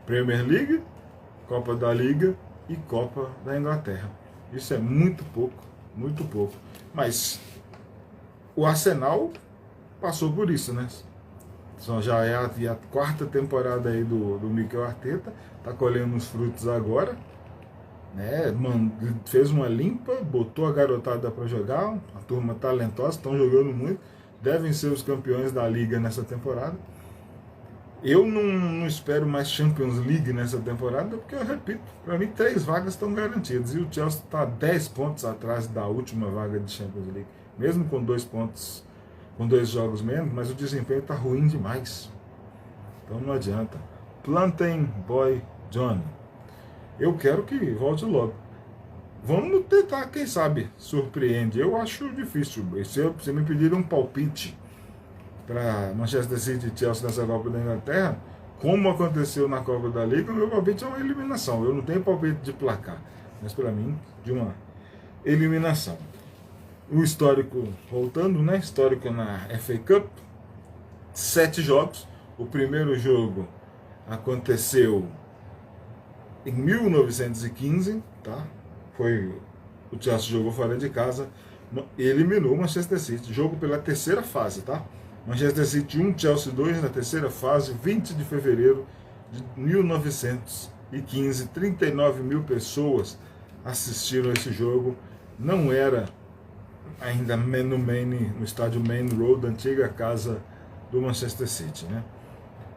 Premier League, Copa da Liga e Copa da Inglaterra. Isso é muito pouco, muito pouco. Mas o Arsenal passou por isso, né? Já é a quarta temporada aí do Mikel Arteta, tá colhendo os frutos agora, né? Fez uma limpa, botou a garotada para jogar, a turma talentosa, estão jogando muito, devem ser os campeões da Liga nessa temporada. Eu não espero mais Champions League nessa temporada, porque eu repito, para mim 3 vagas estão garantidas, e o Chelsea está 10 pontos atrás da última vaga de Champions League, mesmo com 2 pontos, com 2 jogos menos, mas o desempenho está ruim demais. Então não adianta. Plantem Boy Johnny. Eu quero que volte logo. Vamos tentar, quem sabe, surpreende. Eu acho difícil. Se me pedirem um palpite para Manchester City e Chelsea nessa Copa da Inglaterra, como aconteceu na Copa da Liga, o meu palpite é uma eliminação. Eu não tenho palpite de placar, mas para mim, de uma eliminação. O histórico, voltando, né? Histórico na FA Cup, 7 jogos. O primeiro jogo aconteceu em 1915, tá? O Chelsea jogou fora de casa, eliminou o Manchester City. Jogo pela terceira fase, tá? Manchester City 1, Chelsea 2 na terceira fase, 20 de fevereiro de 1915. 39 mil pessoas assistiram esse jogo. Não era ainda no estádio Main Road, antiga casa do Manchester City, né?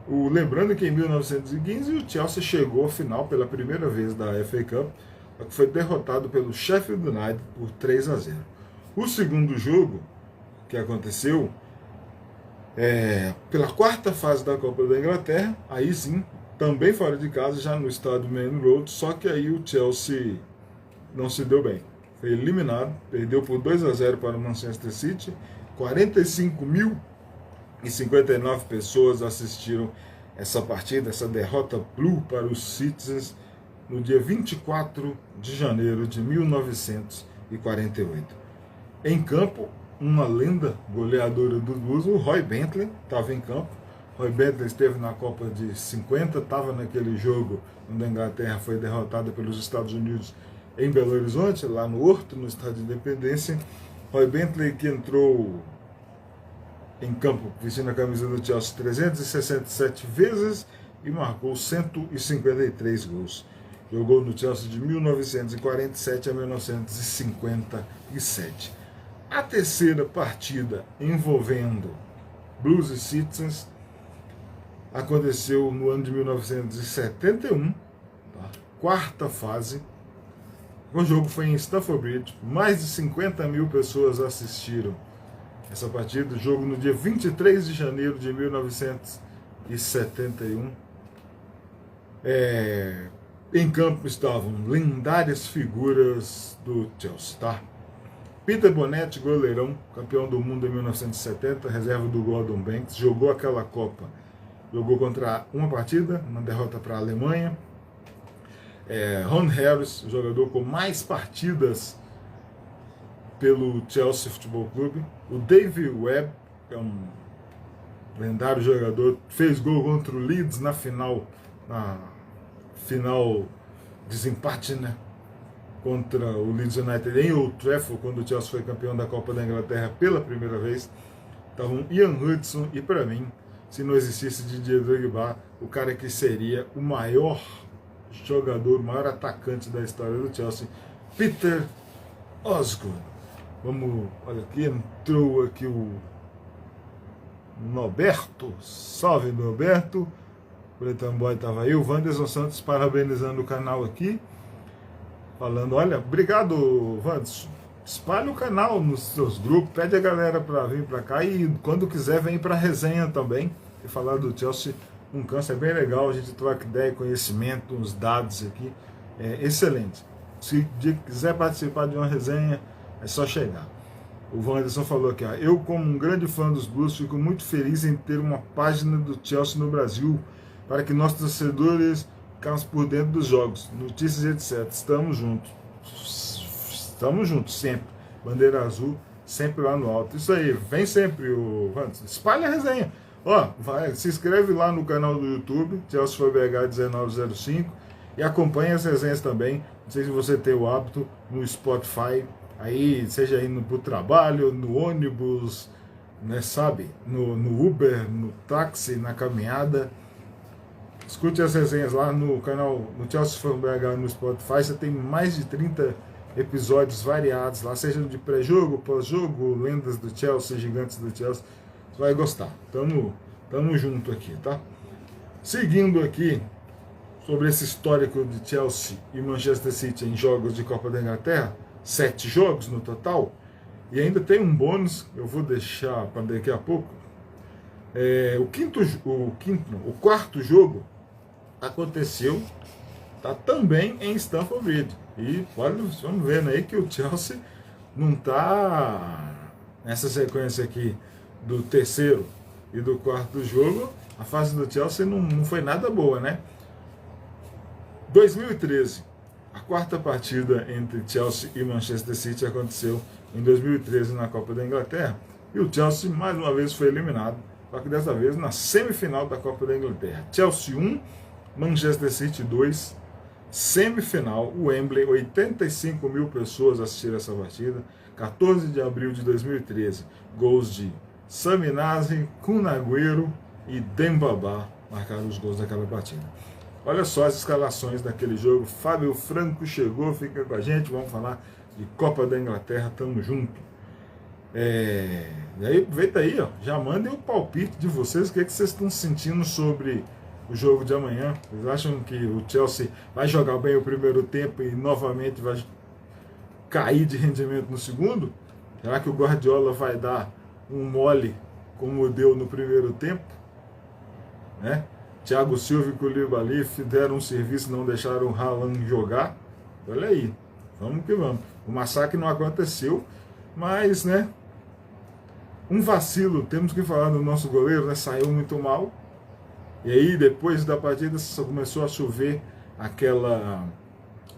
Lembrando que em 1915 o Chelsea chegou à final pela primeira vez da FA Cup, que foi derrotado pelo Sheffield United por 3-0. O segundo jogo que aconteceu pela quarta fase da Copa da Inglaterra, aí sim, também fora de casa, já no estádio Main Road, só que aí o Chelsea não se deu bem. Foi eliminado, perdeu por 2-0 para o Manchester City. 45.059 pessoas assistiram essa partida, essa derrota blue para os Citizens no dia 24 de janeiro de 1948. Em campo, uma lenda goleadora do Blues, o Roy Bentley, estava em campo. Roy Bentley esteve na Copa de 50, estava naquele jogo onde a Inglaterra foi derrotada pelos Estados Unidos em Belo Horizonte, lá no Horto, no Estádio de Independência. Roy Bentley, que entrou em campo vestindo a camisa do Chelsea 367 vezes e marcou 153 gols. Jogou no Chelsea de 1947 a 1957. A terceira partida envolvendo Blues e Citizens aconteceu no ano de 1971, tá? Quarta fase. O jogo foi em Stamford Bridge, mais de 50 mil pessoas assistiram essa partida. O jogo no dia 23 de janeiro de 1971. Em campo estavam lendárias figuras do Chelsea, tá? Peter Bonetti, goleirão, campeão do mundo em 1970, reserva do Gordon Banks, jogou aquela Copa, jogou contra uma partida, uma derrota para a Alemanha. Ron Harris, jogador com mais partidas pelo Chelsea Futebol Clube. O David Webb, é um lendário jogador, fez gol contra o Leeds na final desempate, né? Contra o Leeds United em Old Trafford, quando o Chelsea foi campeão da Copa da Inglaterra pela primeira vez. Estavam Ian Hudson e, para mim, se não existisse Didier Drogba, o cara que seria o maior jogador, o maior atacante da história do Chelsea, Peter Osgood. Vamos, olha aqui, entrou aqui o Norberto, salve Norberto, o Breton Boy estava aí, o Wanderson Santos parabenizando o canal aqui, falando, olha, obrigado Wanderson, espalhe o canal nos seus grupos, pede a galera para vir para cá e quando quiser vem para resenha também, e falar do Chelsea não cansa, é bem legal, a gente troca ideia, conhecimento, uns dados aqui, é excelente. Se quiser participar de uma resenha, é só chegar. O Wanderson falou aqui, ó, eu como um grande fã dos Blues, fico muito feliz em ter uma página do Chelsea no Brasil, para que nossos torcedores fiquem por dentro dos jogos, notícias e etc. Estamos juntos sempre. Bandeira azul, sempre lá no alto. Isso aí, vem sempre o Wanderson. Espalha a resenha. Ó, se inscreve lá no canal do YouTube, Chelsea foi BH 1905, e acompanha as resenhas também. Não sei se você tem o hábito no Spotify, aí, seja indo para o trabalho, no ônibus, né, sabe? No Uber, no táxi, na caminhada. Escute as resenhas lá no canal, no Chelsea Fan BH no Spotify. Você tem mais de 30 episódios variados lá, seja de pré-jogo, pós-jogo, lendas do Chelsea, gigantes do Chelsea. Você vai gostar. Tamo junto aqui, tá? Seguindo aqui sobre esse histórico de Chelsea e Manchester City em jogos de Copa da Inglaterra, 7 jogos no total, e ainda tem um bônus, eu vou deixar para daqui a pouco. O quarto jogo aconteceu, tá também em Stamford Bridge, e vamos vendo aí que o Chelsea não tá nessa sequência aqui do terceiro e do quarto jogo, a fase do Chelsea não foi nada boa, né? 2013, a quarta partida entre Chelsea e Manchester City aconteceu em 2013 na Copa da Inglaterra, e o Chelsea mais uma vez foi eliminado, só que dessa vez na semifinal da Copa da Inglaterra. Chelsea 1, Manchester City 2, semifinal, Wembley, 85 mil pessoas assistiram essa partida, 14 de abril de 2013, gols de Sami Nasri, Kun Agüero e Dembaba marcaram os gols daquela partida. Olha só as escalações daquele jogo. Fábio Franco chegou, fica com a gente, vamos falar de Copa da Inglaterra, tamo junto. E aí, aproveita aí, ó, já mandem o palpite de vocês, o que vocês estão sentindo sobre o jogo de amanhã. Vocês acham que o Chelsea vai jogar bem o primeiro tempo e novamente vai cair de rendimento no segundo? Será que o Guardiola vai dar um mole como deu no primeiro tempo? Né? Thiago Silva e Koulibaly deram um serviço, não deixaram o Haaland jogar. Olha aí, vamos que vamos. O massacre não aconteceu, mas, né, um vacilo, temos que falar do nosso goleiro, né, saiu muito mal. E aí, depois da partida, começou a chover aquela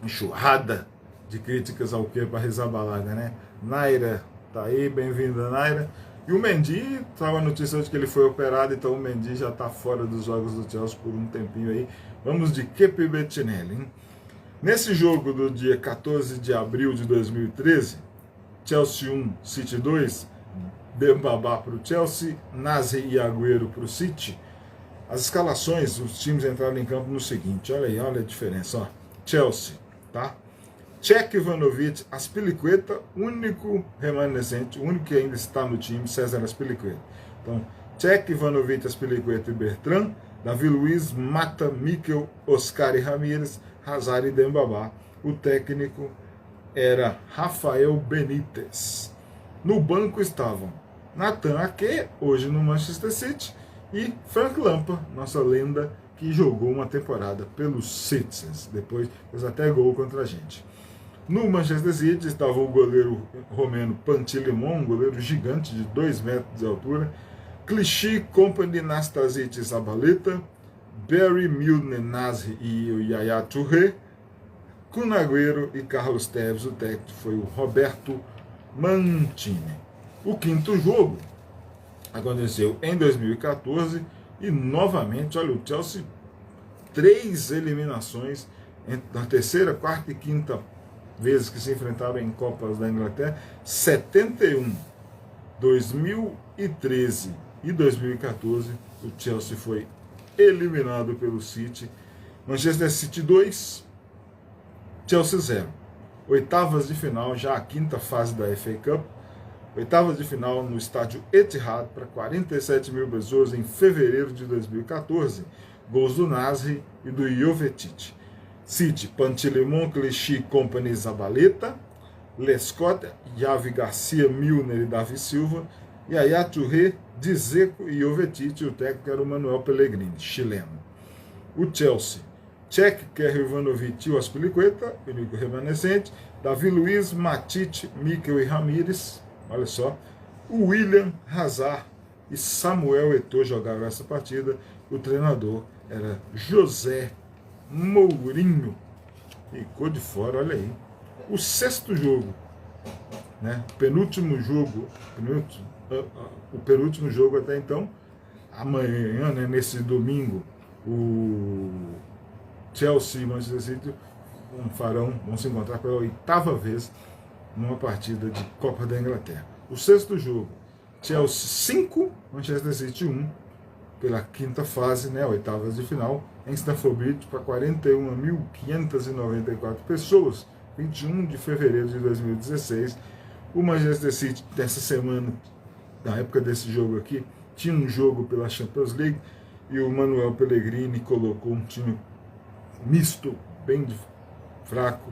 enxurrada de críticas ao que para Rizabalaga, né? Naira, tá aí, bem-vinda, Naira. E o Mendy, estava a notícia de que ele foi operado, então o Mendy já está fora dos jogos do Chelsea por um tempinho aí. Vamos de Kepa Bettinelli, hein? Nesse jogo do dia 14 de abril de 2013, Chelsea 1, City 2, Dembaba para o Chelsea, Nasri e Agüero para o City. As escalações, os times entraram em campo no seguinte, olha aí, olha a diferença, ó. Chelsea, tá? Cech, Ivanovic, Azpilicueta, único remanescente, o único que ainda está no time, César Azpilicueta. Então, Cech, Ivanovic, Azpilicueta e Bertrand, Davi Luiz, Mata, Mikel, Oscar e Ramírez, Hazard e Dembaba. O técnico era Rafael Benítez. No banco estavam Nathan Ake, hoje no Manchester City, e Frank Lampard, nossa lenda, que jogou uma temporada pelos Citizens, depois fez até gol contra a gente. No Manchester City estava o goleiro romeno Pantilimon, um goleiro gigante de 2 metros de altura, Clichy, Kompany, Nastasic, Zabaleta, Barry, Milner, Nasri e o Yaya Touré, Kun Agüero e Carlos Tevez. O técnico foi o Roberto Mancini. O quinto jogo aconteceu em 2014 e novamente, olha, o Chelsea, 3 eliminações na terceira, quarta e quinta vezes que se enfrentaram em Copas da Inglaterra, 71, 2013 e 2014, o Chelsea foi eliminado pelo City. Manchester City 2, Chelsea 0. Oitavas de final, já a quinta fase da FA Cup. Oitavas de final no estádio Etihad para 47 mil pessoas em fevereiro de 2014. Gols do Nasri e do Jovetic. City, Pantilimon, Clichy, Company, Zabaleta, Lescott, Javi Garcia, Milner e Davi Silva, Yaya Touré, Dzeko e Jovetic. O técnico era o Manuel Pellegrini, chileno. O Chelsea, Cech, Kerry, Ivanovic e o Aspilicueta, o único remanescente, Davi Luiz, Matite, Mikel e Ramírez, olha só, o William, Hazard e Samuel Eto'o jogaram essa partida. O treinador era José Mourinho, ficou de fora, olha aí. O sexto jogo, né? O penúltimo jogo até então, amanhã, né, nesse domingo, o Chelsea e Manchester City vão se encontrar pela 8ª vez numa partida de Copa da Inglaterra. O sexto jogo, Chelsea 5, Manchester City 1, pela quinta fase, né, oitavas de final, em Stamford Bridge, para 41.594 pessoas, 21 de fevereiro de 2016. O Manchester City, dessa semana, na época desse jogo aqui, tinha um jogo pela Champions League e o Manuel Pellegrini colocou um time misto, bem fraco,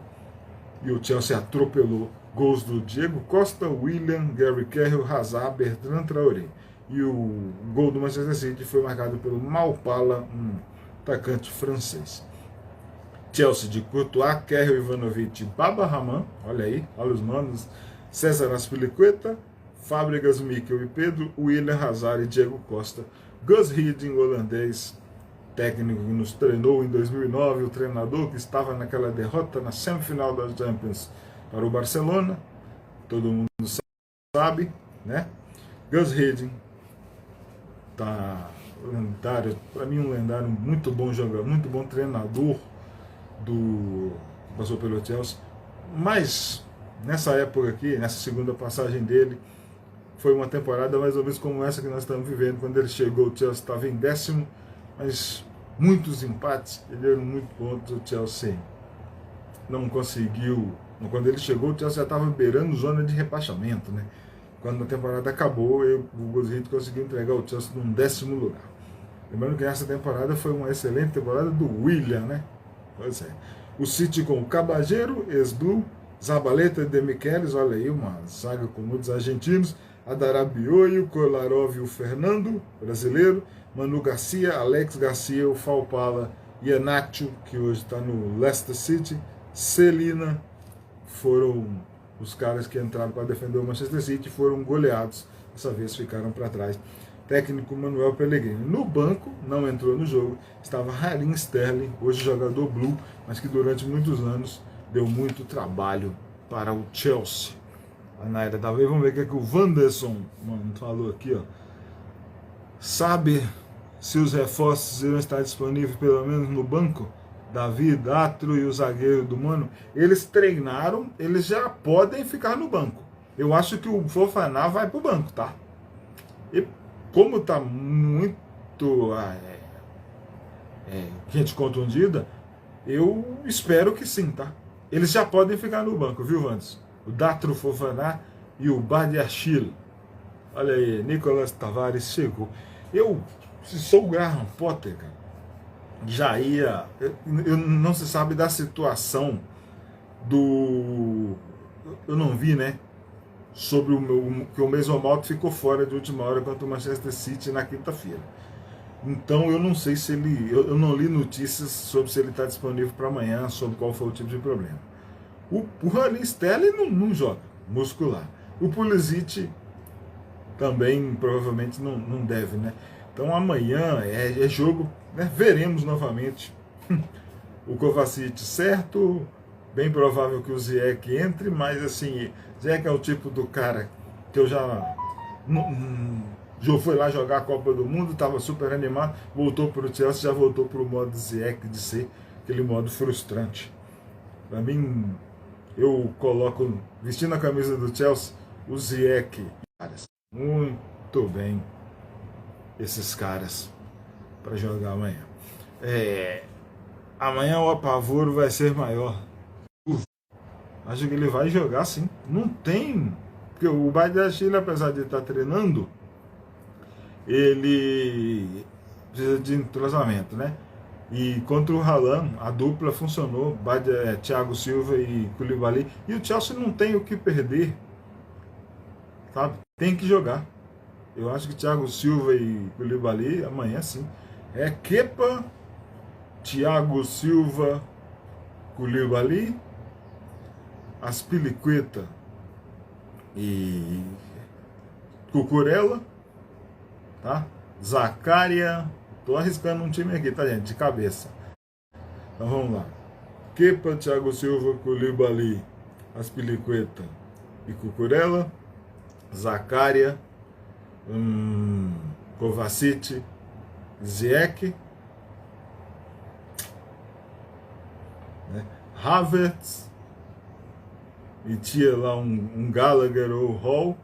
e o Chelsea atropelou. Gols do Diego Costa, William, Gary Cahill, Hazard, Bertrand Traoré. E o gol do Manchester City foi marcado pelo Maupala, um atacante francês. Chelsea de Courtois, Cahill, Ivanovic, Baba Rahman, olha aí, olha os manos, César Aspilicueta, Fábregas, Mikel e Pedro, William, Hazard e Diego Costa. Gus Hiddink, holandês, técnico que nos treinou em 2009, o treinador que estava naquela derrota na semifinal das Champions para o Barcelona, todo mundo sabe, né? Gus Hiddink, tá lendário, para mim um lendário, muito bom jogador, muito bom treinador passou pelo Chelsea, mas nessa época aqui, nessa segunda passagem dele, foi uma temporada mais ou menos como essa que nós estamos vivendo. Quando ele chegou, o Chelsea estava em 10º, mas muitos empates, ele deu muito pontos, o Chelsea não conseguiu. Quando ele chegou, o Chelsea já estava beirando zona de rebaixamento, né? Quando a temporada acabou, o Gus Hiddink conseguiu entregar o Chelsea num 10º lugar. Lembrando que essa temporada foi uma excelente temporada do William, né? Pois é. O City com o Cabageiro, ex-Blue, Zabaleta e Demichelis, olha aí, uma zaga com muitos argentinos, Adarabioio, Kolarov e o Fernando, brasileiro, Manu Garcia, Alex Garcia, o Faupala, Iheanacho, que hoje está no Leicester City, Celina, foram os caras que entraram para defender o Manchester City, foram goleados, dessa vez ficaram para trás. Técnico Manuel Pellegrini. No banco, não entrou no jogo, estava Raheem Sterling, hoje jogador Blue, mas que durante muitos anos deu muito trabalho para o Chelsea. A Naira da vez, vamos ver o que, é que o Wanderson falou aqui, ó. Sabe se os reforços irão estar disponíveis pelo menos no banco? Davi, Datro e o zagueiro do Mano, eles treinaram, eles já podem ficar no banco. Eu acho que o Fofana vai pro banco, tá? E como tá muito gente contundida, eu espero que sim, tá? Eles já podem ficar no banco, viu, Wanderson? O Datro, Fofana e o Badiachil. Olha aí, Nicolas Tavares chegou. Eu, se sou o Graham Potter, cara, já ia... Eu não se sabe da situação do... Eu não vi, né? Sobre que o Mason Mount ficou fora de última hora contra o Manchester City na quinta-feira. Então eu não sei se ele... Eu não li notícias sobre se ele está disponível para amanhã, sobre qual foi o tipo de problema. O Raheem Sterling não joga, muscular. O Pulisic também provavelmente não deve, né? Então amanhã é jogo, né? Veremos novamente o Kovacic certo, bem provável que o Ziyech entre, mas assim, Ziyech é o tipo do cara que eu já foi lá jogar a Copa do Mundo, estava super animado, voltou para o Chelsea, já voltou para o modo Ziyech de ser aquele modo frustrante. Para mim, eu coloco, vestindo a camisa do Chelsea, o Ziyech. Muito bem esses caras para jogar amanhã. Amanhã o apavoro vai ser maior. Acho que ele vai jogar sim. Não tem. Porque o Badiashile, apesar de estar treinando, ele precisa de entrosamento, né? E contra o Haaland, a dupla funcionou. Thiago Silva e Koulibaly. E o Chelsea não tem o que perder. Sabe? Tem que jogar. Eu acho que Thiago Silva e Koulibaly amanhã sim. Kepa, Thiago Silva, Koulibaly, Azpilicueta e Cucurella, tá? Zaccaria, tô arriscando um time aqui, tá, gente? De cabeça. Então vamos lá. Kepa, Thiago Silva, Koulibaly, Azpilicueta e Cucurella, Zaccaria, Kovacic, Ziyech, né? Havertz, e tinha lá um Gallagher ou Hall,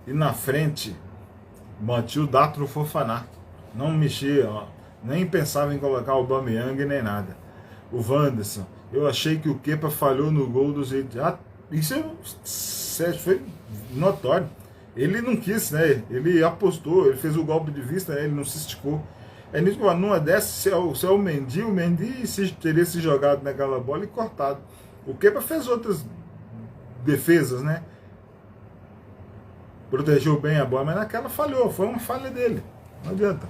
e na frente mantinha o Datro Fofana, não mexia, ó, nem pensava em colocar o Aubameyang nem nada. O Wanderson, eu achei que o Kepa falhou no gol do Ziyech. Isso foi notório. Ele não quis, né? Ele apostou, ele fez o golpe de vista, né? Ele não se esticou. É nisso que eu falo, numa dessas, se é o Mendy teria se jogado naquela bola e cortado. O Kepa fez outras defesas, né? Protegeu bem a bola, mas naquela falhou, foi uma falha dele. Não adianta.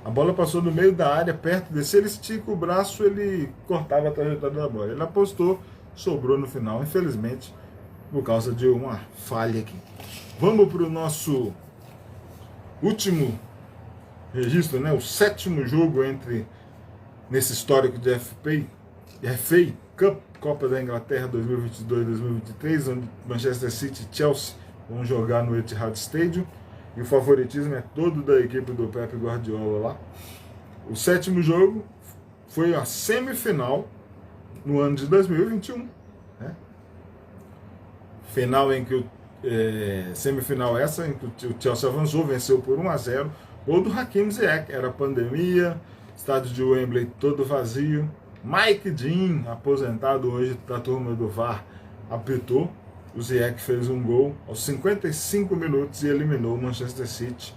A bola passou no meio da área, perto dele. Se ele estica o braço, ele cortava a trajetória da bola. Ele apostou, sobrou no final, infelizmente, por causa de uma falha aqui. Vamos para o nosso último registro, né? O 7º jogo nesse histórico de FA Cup, Copa da Inglaterra 2022-2023, onde Manchester City e Chelsea vão jogar no Etihad Stadium, e o favoritismo é todo da equipe do Pep Guardiola lá. O 7º jogo foi a semifinal no ano de 2021, né? Final em que semifinal essa em que o Chelsea avançou, venceu por 1-0, gol do Hakim Ziyech. Era pandemia, estádio de Wembley todo vazio. Mike Dean, aposentado hoje da turma do VAR, apitou. O Ziyech fez um gol aos 55 minutos e eliminou o Manchester City.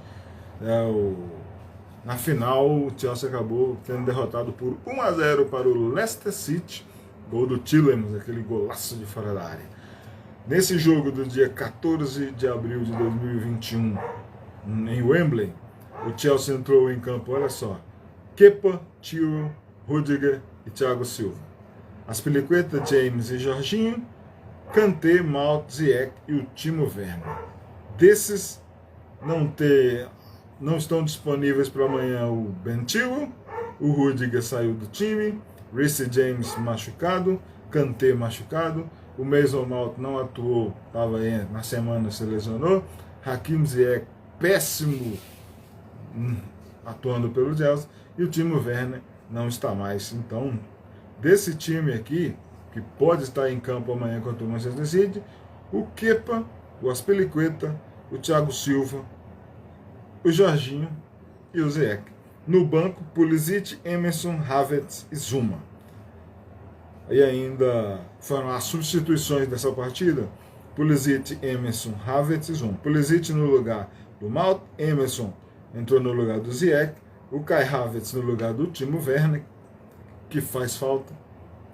Na final, o Chelsea acabou sendo derrotado por 1-0 para o Leicester City, gol do Tielemans, aquele golaço de fora da área. Nesse jogo do dia 14 de abril de 2021, em Wembley, o Chelsea entrou em campo, olha só, Kepa, Tio, Rudiger e Thiago Silva. Azpilicueta, James e Jorginho, Kanté, Mount, Ziyech e o Timo Werner. Desses, não estão disponíveis para amanhã o Ben Chilwell, o Rudiger saiu do time, Reece James machucado, Kanté machucado, o Mason Mount não atuou, estava aí na semana, se lesionou. Hakim Ziyech, péssimo atuando pelo Chelsea. E o Timo Werner não está mais. Então, desse time aqui, que pode estar em campo amanhã contra o Manchester City, o Kepa, o Azpilicueta, o Thiago Silva, o Jorginho e o Ziyech. No banco, Pulisic, Emerson, Havertz e Zouma. E ainda foram as substituições dessa partida: Pulisic, Emerson, Havertz e Zouma. Pulisic no lugar do Mount, Emerson entrou no lugar do Ziyech, o Kai Havertz no lugar do Timo Werner, que faz falta.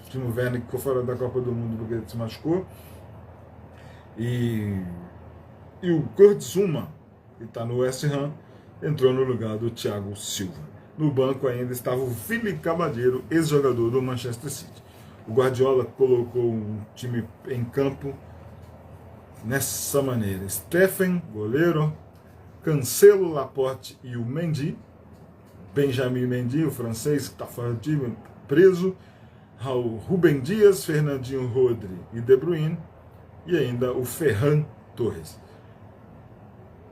O Timo Werner ficou fora da Copa do Mundo porque ele se machucou. E o Kurt Zouma, que está no West Ham, entrou no lugar do Thiago Silva. No banco ainda estava o Vili Cabadeiro, ex-jogador do Manchester City. O Guardiola colocou um time em campo nessa maneira: Stephen, goleiro, Cancelo, Laporte e o Mendy. Benjamin Mendy, o francês que está fora do time, preso. Rubem Dias, Fernandinho, Rodri e De Bruyne. E ainda o Ferran Torres.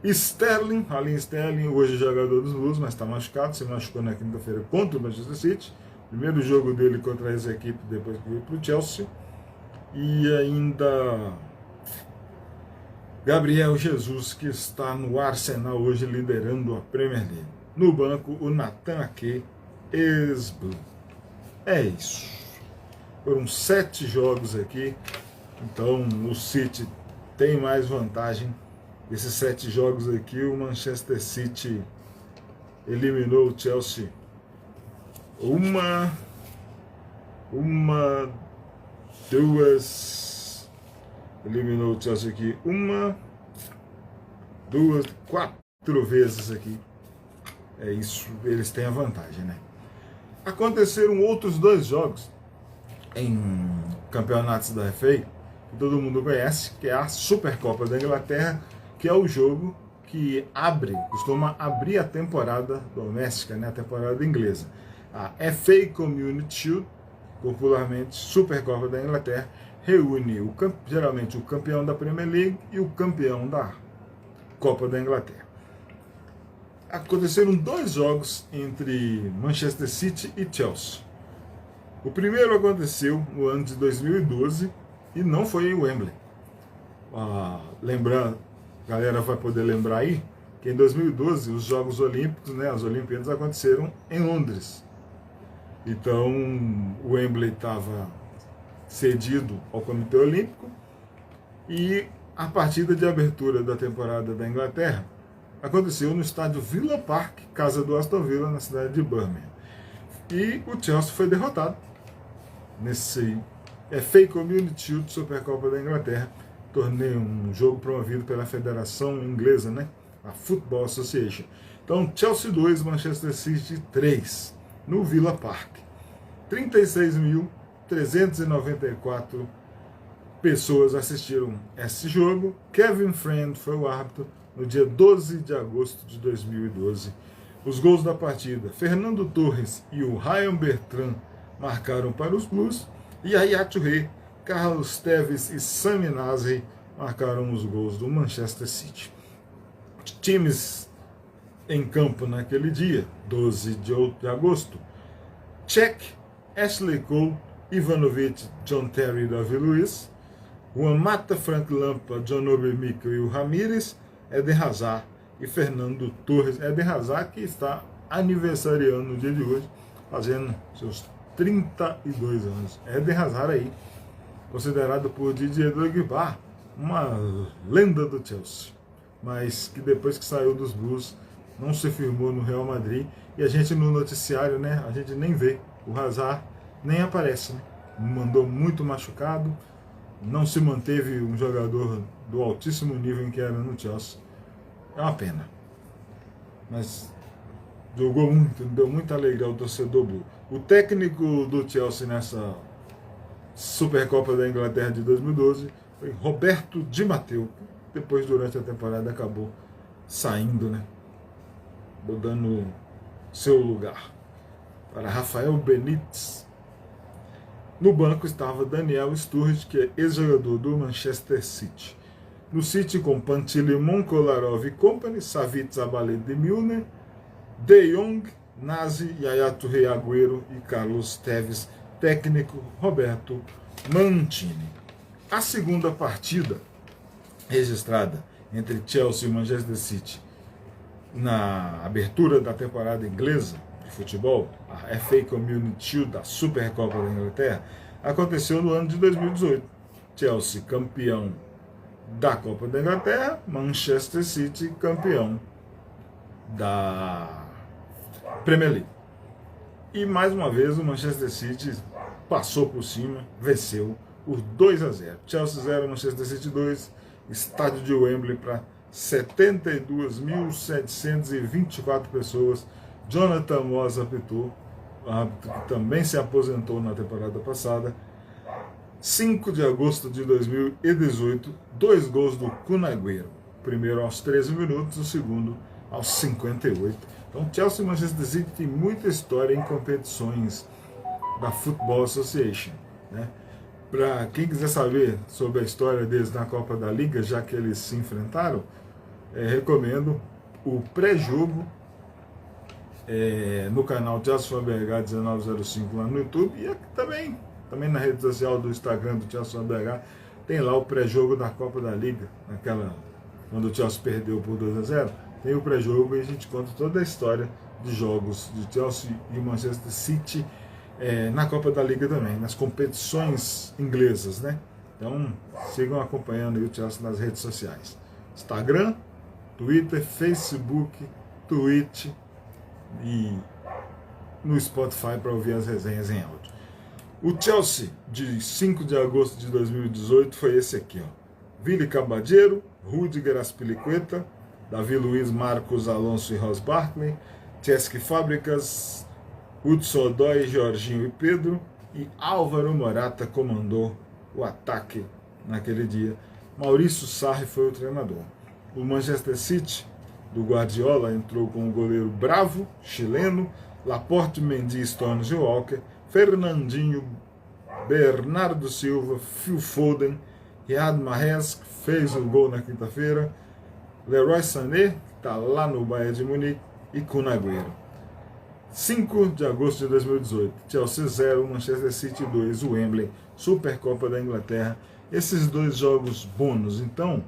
Sterling, Raheem Sterling, hoje jogador dos Blues, mas está machucado, se machucou na quinta-feira contra o Manchester City. Primeiro jogo dele contra essa equipe depois que veio para o Chelsea. E ainda Gabriel Jesus, que está no Arsenal hoje liderando a Premier League. No banco, o Nathan Ake, ex-Blue. É isso. Foram 7 jogos aqui, então o City tem mais vantagem. Esses 7 jogos aqui, o Manchester City eliminou o Chelsea eliminou o Chelsea aqui 1, 2, 4 vezes aqui. É isso, eles têm a vantagem, né? Aconteceram outros 2 jogos em campeonatos da FA, que todo mundo conhece, que é a Supercopa da Inglaterra, que é o jogo que costuma abrir a temporada doméstica, né, a temporada inglesa. A FA Community Shield, popularmente Supercopa da Inglaterra, reúne geralmente o campeão da Premier League e o campeão da Copa da Inglaterra. Aconteceram 2 jogos entre Manchester City e Chelsea. O primeiro aconteceu no ano de 2012 e não foi em Wembley. Lembrando, a galera vai poder lembrar aí que em 2012 os Jogos Olímpicos, né, as Olimpíadas aconteceram em Londres. Então o Wembley estava cedido ao Comitê Olímpico e a partida de abertura da temporada da Inglaterra aconteceu no estádio Villa Park, casa do Aston Villa, na cidade de Birmingham. E o Chelsea foi derrotado nesse FA Community Shield Supercopa da Inglaterra, torneio, um jogo promovido pela Federação Inglesa, né? A Football Association. Então, Chelsea 2, Manchester City 3, no Villa Park. 36.394 pessoas assistiram esse jogo. Kevin Friend foi o árbitro no dia 12 de agosto de 2012. Os gols da partida, Fernando Torres e o Ryan Bertrand marcaram para os Blues, e Yaya Touré, Carlos Tevez e Sami Nasri marcaram os gols do Manchester City. Times em campo naquele dia, 12 de agosto: Cech, Ashley Cole, Ivanovic, John Terry e David Luiz, Juan Mata, Frank Lampa, John Obi Mikel e o Ramírez, Eden Hazard e Fernando Torres. Eden Hazard, que está aniversariando no dia de hoje, fazendo seus 32 anos. Eden Hazard aí, considerado por Didier Drogba uma lenda do Chelsea, mas que depois que saiu dos Blues não se firmou no Real Madrid, e a gente no noticiário, né, a gente nem vê, o Hazard nem aparece, né? Mandou muito machucado, não se manteve um jogador do altíssimo nível em que era no Chelsea. É uma pena, mas jogou muito, deu muita alegria ao torcedor Blue. O técnico do Chelsea nessa Supercopa da Inglaterra de 2012 foi Roberto Di Matteo, que depois, durante a temporada, acabou saindo, né, dando seu lugar para Rafael Benítez. No banco estava Daniel Sturridge, que é ex-jogador do Manchester City. No City, com Pantilimon, Kolarov e Company, Savit, Zabaleta de Milner, De Jong, Nazi, Yaya Touré, Agüero e Carlos Tevez. Técnico Roberto Mancini. A segunda partida registrada entre Chelsea e Manchester City na abertura da temporada inglesa de futebol, a FA Community Shield, da Supercopa da Inglaterra, aconteceu no ano de 2018. Chelsea campeão da Copa da Inglaterra, Manchester City campeão da Premier League. E mais uma vez o Manchester City passou por cima, venceu por 2-0. Chelsea 0, Manchester City 2, estádio de Wembley para 72.724 pessoas. Jonathan Moss apitou, árbitro que também se aposentou na temporada passada. 5 de agosto de 2018, 2 gols do Kun Agüero. O primeiro aos 13 minutos, o segundo aos 58. Então, Chelsea e Manchester City tem muita história em competições da Football Association, né? Para quem quiser saber sobre a história deles na Copa da Liga, já que eles se enfrentaram, recomendo o pré-jogo no canal Chelsea BH 1905 lá no YouTube, e também na rede social do Instagram do Chelsea BH tem lá o pré-jogo da Copa da Liga, quando o Chelsea perdeu por 2-0, tem o pré-jogo e a gente conta toda a história de jogos de Chelsea e Manchester City na Copa da Liga também, nas competições inglesas, né? Então sigam acompanhando aí o Chelsea nas redes sociais, Instagram, Twitter, Facebook, Twitch e no Spotify para ouvir as resenhas em áudio. O Chelsea de 5 de agosto de 2018 foi esse aqui, ó. Vili Caballero, Rudiger Aspilicueta, Davi Luiz, Marcos Alonso e Ross Barkley, Cesc Fábricas, Hudson Odoi, Jorginho e Pedro, e Álvaro Morata comandou o ataque naquele dia. Maurício Sarri foi o treinador. O Manchester City do Guardiola entrou com o goleiro Bravo, chileno, Laporte, Mendy, Stones e Walker, Fernandinho, Bernardo Silva, Phil Foden, Riyad Mahrez, que fez o gol na quinta-feira, Leroy Sané, que está lá no Bayern de Munique, e Kun Agüero. 5 de agosto de 2018, Chelsea 0, Manchester City 2, Wembley, Supercopa da Inglaterra. Esses dois jogos bônus, então,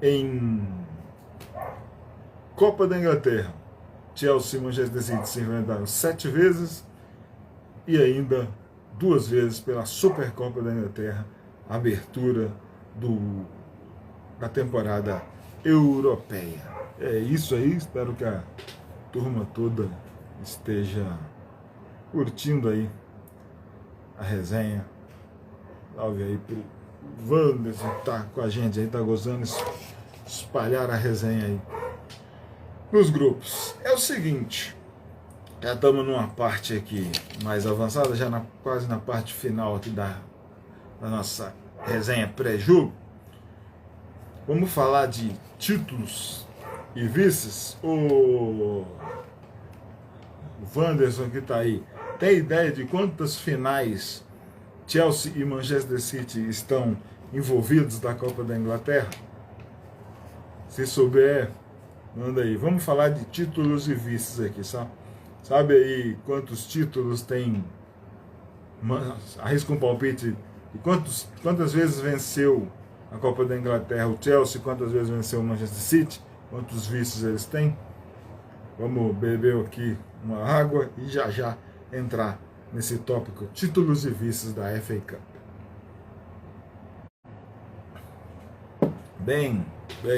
em Copa da Inglaterra, Chelsea e Manchester City se enfrentaram 7 vezes e ainda 2 vezes pela Supercopa da Inglaterra, abertura da temporada europeia. É isso aí, espero que a turma toda esteja curtindo aí a resenha. Salve aí pro Wanderson, tá com a gente aí, tá gozando, espalhar a resenha aí nos grupos. É o seguinte, já estamos numa parte aqui mais avançada, já quase na parte final aqui da nossa resenha pré-jogo. Vamos falar de títulos e vices. O Wanderson que está aí, tem ideia de quantas finais Chelsea e Manchester City estão envolvidos da Copa da Inglaterra? Se souber, manda aí. Vamos falar de títulos e vices aqui, sabe? Sabe aí quantos títulos tem? Arrisca um palpite. E quantas vezes venceu a Copa da Inglaterra o Chelsea? Quantas vezes venceu o Manchester City? Quantos vices eles têm? Vamos beber aqui uma água e já entrar nesse tópico, títulos e vices da FA Cup. Bem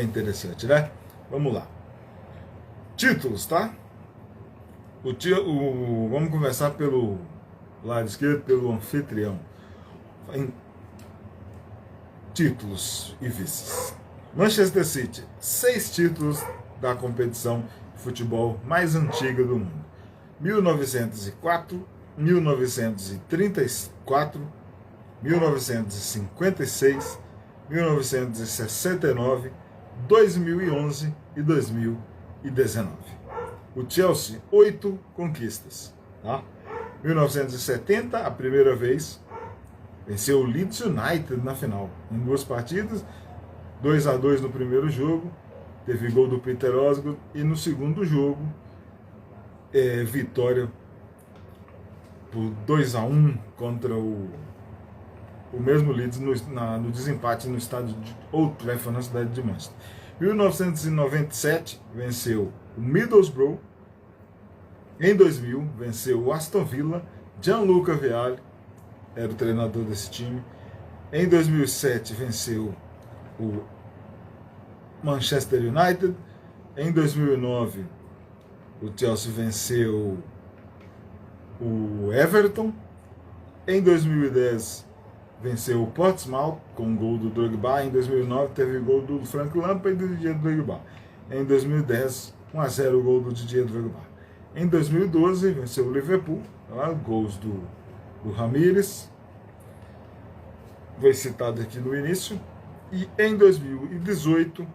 interessante, né? Vamos lá. Títulos, tá? Vamos começar pelo lado esquerdo, pelo anfitrião. Títulos e vices. Manchester City, 6 títulos da competição de futebol mais antiga do mundo. 1904, 1934, 1956, 1969, 2011 e 2019. O Chelsea, 8 conquistas. Tá? 1970, a primeira vez, venceu o Leeds United na final. Em 2 partidas, 2-2 no primeiro jogo, teve gol do Peter Osgood, e no segundo jogo, vitória por 2-1 contra o mesmo Leeds no desempate no estádio de Old Trafford, na cidade de Manchester. 1997 venceu o Middlesbrough. Em 2000 venceu o Aston Villa. Gianluca Vialli era o treinador desse time. Em 2007 venceu o Manchester United. Em 2009 o Chelsea venceu o Everton. Em 2010 venceu o Portsmouth com o gol do Drogba. Em 2009 teve gol do Frank Lampard e do Didier Drogba. Em 2010, 1-0 o gol do Didier Drogba. Em 2012 venceu o Liverpool, gols do Ramírez, foi citado aqui no início. E em 2018,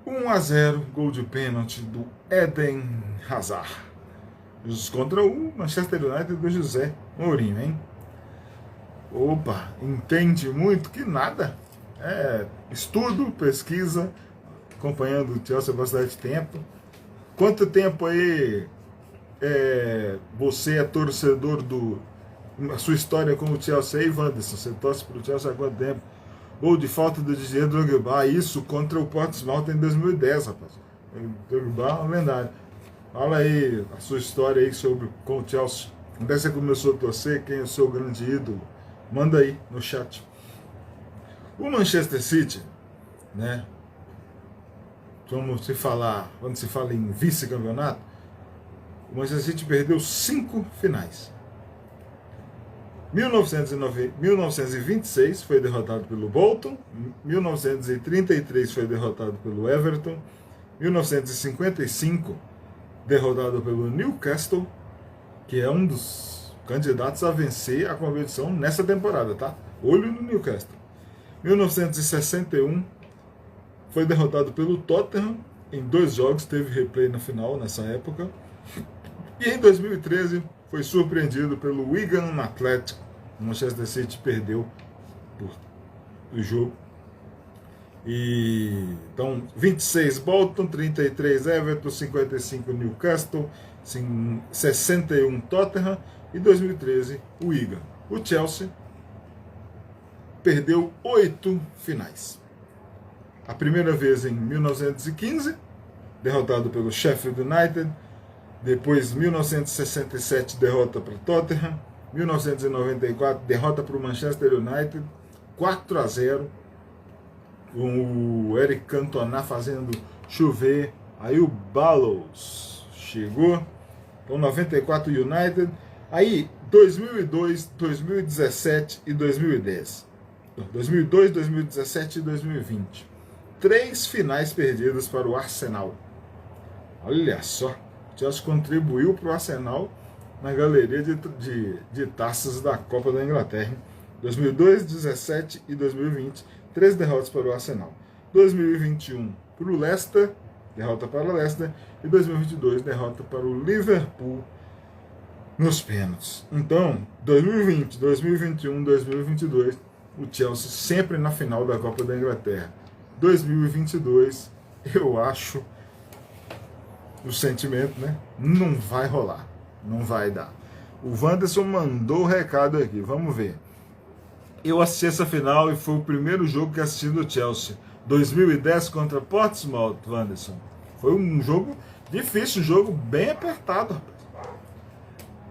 1-0, gol de pênalti do Eden Hazard. Contra o Manchester United do José Mourinho, hein? Opa, entende muito que nada. Estudo, pesquisa, acompanhando o Chelsea há bastante tempo. Quanto tempo aí você é torcedor a sua história com o Chelsea aí, Wanderson? Você torce para o Chelsea há quanto tempo? Gol de falta do Didier Drogba, isso contra o Portsmouth em 2010, rapaz. Drogba é um lendário. Fala aí a sua história aí com o Chelsea. Onde você começou a torcer? Quem é o seu grande ídolo? Manda aí no chat. O Manchester City, né? Quando se fala em vice-campeonato, o Manchester City perdeu 5 finais. 1926 foi derrotado pelo Bolton, 1933 foi derrotado pelo Everton, 1955 derrotado pelo Newcastle, que é um dos candidatos a vencer a competição nessa temporada, tá? Olho no Newcastle. 1961 foi derrotado pelo Tottenham em 2 jogos, teve replay na final nessa época. E em 2013 foi surpreendido pelo Wigan Athletic. O Manchester City perdeu o jogo. Então, 26 Bolton, 33 Everton, 55 Newcastle, 61 Tottenham e 2013 o Wigan. O Chelsea perdeu 8 finais. A primeira vez em 1915, derrotado pelo Sheffield United. Depois, 1967, derrota para o Tottenham. 1994, derrota para o Manchester United, 4-0. O Eric Cantona fazendo chover. Aí o Ballows chegou. Então, 94 United. Aí, 2002, 2017 e 2010. 2002, 2017 e 2020. 3 finais perdidas para o Arsenal. Olha só. O Chelsea contribuiu para o Arsenal na galeria de taças da Copa da Inglaterra. 2002, 2017 e 2020, 3 derrotas para o Arsenal. 2021 para o Leicester, derrota para o Leicester. E 2022, derrota para o Liverpool nos pênaltis. Então, 2020, 2021, 2022, o Chelsea sempre na final da Copa da Inglaterra. 2022, eu acho, o sentimento, né? Não vai rolar. Não vai dar. O Wanderson mandou o recado aqui. Vamos ver. Eu assisti essa final e foi o primeiro jogo que assisti do Chelsea. 2010 contra Portsmouth, Wanderson. Foi um jogo difícil, um jogo bem apertado, rapaz.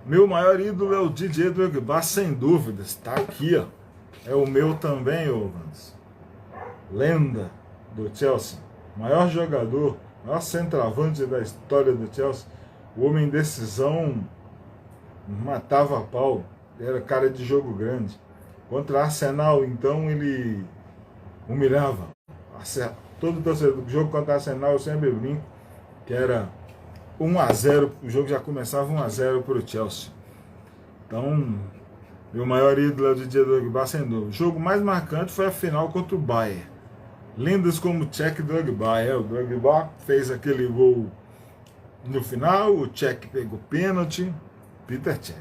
Meu maior ídolo é o Didier Drogba, sem dúvidas. Tá aqui, ó. É o meu também, ô Wanderson. Lenda do Chelsea. Maior jogador, maior centroavante da história do Chelsea. O homem decisão, matava a pau, era cara de jogo grande. Contra Arsenal, então, ele humilhava. Todo torcedor do jogo contra Arsenal, eu sempre brinco, que era 1-0, o jogo já começava 1-0 para o Chelsea. Então, meu maior ídolo é o Didier Drogba, sem dúvida. O jogo mais marcante foi a final contra o Bayern. Lendas como o Cech Drogba. O Drogba fez aquele gol no final, o Cech pegou pênalti. Peter Cech.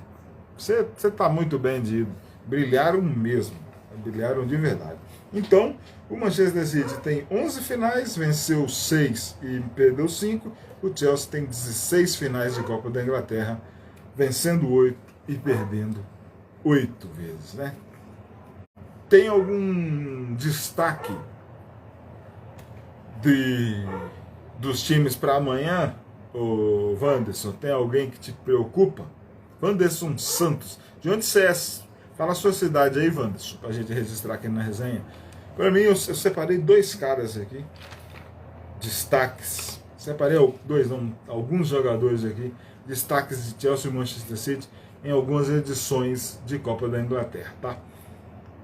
Você está muito bem de ídolo. Brilharam mesmo. Brilharam de verdade. Então, o Manchester City tem 11 finais, venceu 6 e perdeu 5. O Chelsea tem 16 finais de Copa da Inglaterra, vencendo 8 e perdendo 8 vezes, né? Tem algum destaque dos times para amanhã, ô Wanderson? Tem alguém que te preocupa? Wanderson Santos. De onde você é? Fala a sua cidade aí, Wanderson, para a gente registrar aqui na resenha. Para mim, eu separei 2 caras aqui, destaques. Separei alguns jogadores aqui, destaques de Chelsea e Manchester City em algumas edições de Copa da Inglaterra, tá?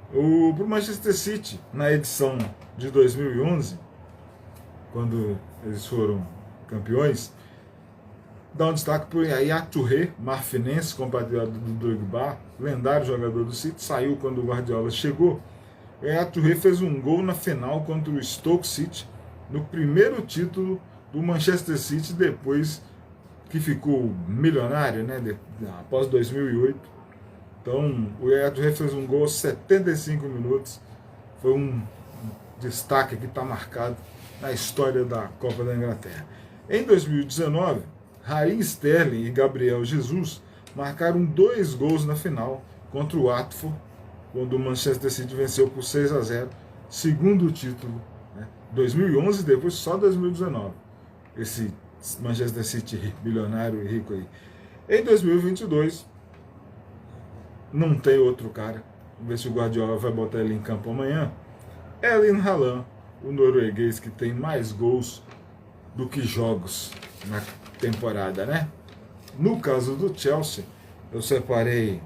Pro Manchester City, na edição de 2011, quando eles foram campeões, dá um destaque para o Yaya Touré, marfinense, compatriota do Drogba, lendário jogador do City, saiu quando o Guardiola chegou. O Yaya Touré fez um gol na final contra o Stoke City, no primeiro título do Manchester City, depois que ficou milionário, né, após 2008. Então, o Yaya Touré fez um gol aos 75 minutos, foi um destaque que está marcado na história da Copa da Inglaterra. Em 2019, Raheem Sterling e Gabriel Jesus marcaram 2 gols na final contra o Watford, quando o Manchester City venceu por 6-0, segundo título, né? 2011, depois só 2019. Esse Manchester City bilionário e rico aí. Em 2022, não tem outro cara. Vamos ver se o Guardiola vai botar ele em campo amanhã. Erling Haaland, o norueguês que tem mais gols do que jogos na temporada, né? No caso do Chelsea, eu separei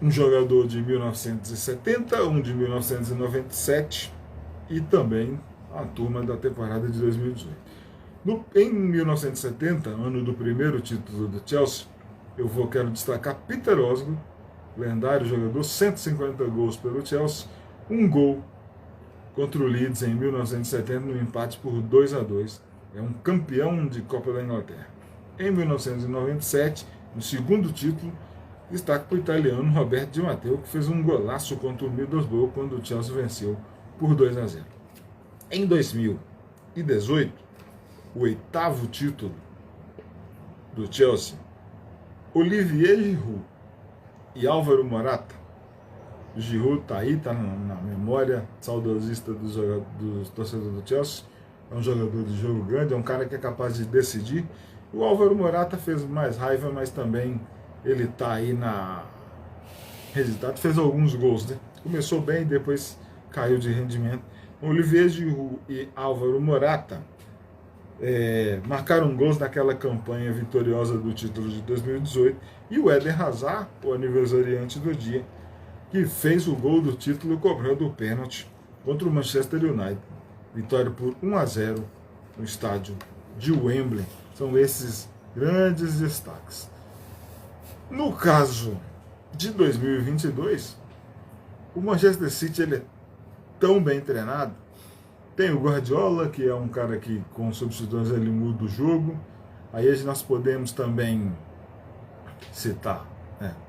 um jogador de 1970, um de 1997 e também a turma da temporada de 2018. Em 1970, ano do primeiro título do Chelsea, quero destacar Peter Osgood, lendário jogador, 150 gols pelo Chelsea, um gol contra o Leeds em 1970 no empate por 2-2. É um campeão de Copa da Inglaterra. Em 1997, no segundo título, destaque para o italiano Roberto Di Matteo, que fez um golaço contra o Middlesbrough quando o Chelsea venceu por 2-0. Em 2018, o 8º título do Chelsea, Olivier Giroud e Álvaro Morata. O Giroud está aí, está na memória saudosista dos torcedores do Chelsea. É um jogador de jogo grande, é um cara que é capaz de decidir. O Álvaro Morata fez mais raiva, mas também ele está aí na resultado, fez alguns gols, né? Começou bem, depois caiu de rendimento. Olivier Giroud e Álvaro Morata marcaram gols naquela campanha vitoriosa do título de 2018, e o Eden Hazard, o aniversariante do dia, que fez o gol do título cobrando o pênalti contra o Manchester United. Vitória por 1-0 no estádio de Wembley. São esses grandes destaques. No caso de 2022, o Manchester City ele é tão bem treinado. Tem o Guardiola, que é um cara que com substituições ele muda o jogo. Aí nós podemos também citar,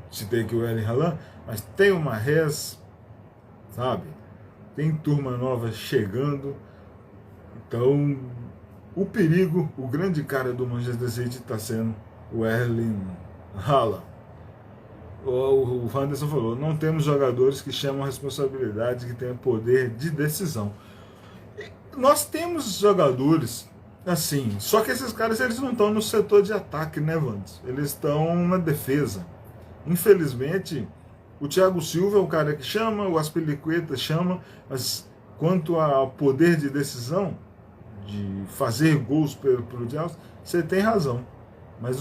citei aqui o Erling Haaland, mas tem o Mahrez, sabe? Tem turma nova chegando. Então, o perigo, o grande cara do Manchester City está sendo o Erling Haaland. O Anderson falou, não temos jogadores que chamam a responsabilidade, que tenham poder de decisão. Nós temos jogadores assim, só que esses caras eles não estão no setor de ataque, né, Vandes? Eles estão na defesa. Infelizmente, o Thiago Silva é um cara que chama, o Azpilicueta chama, mas quanto ao poder de decisão, de fazer gols pelo Chelsea, você tem razão. Mas,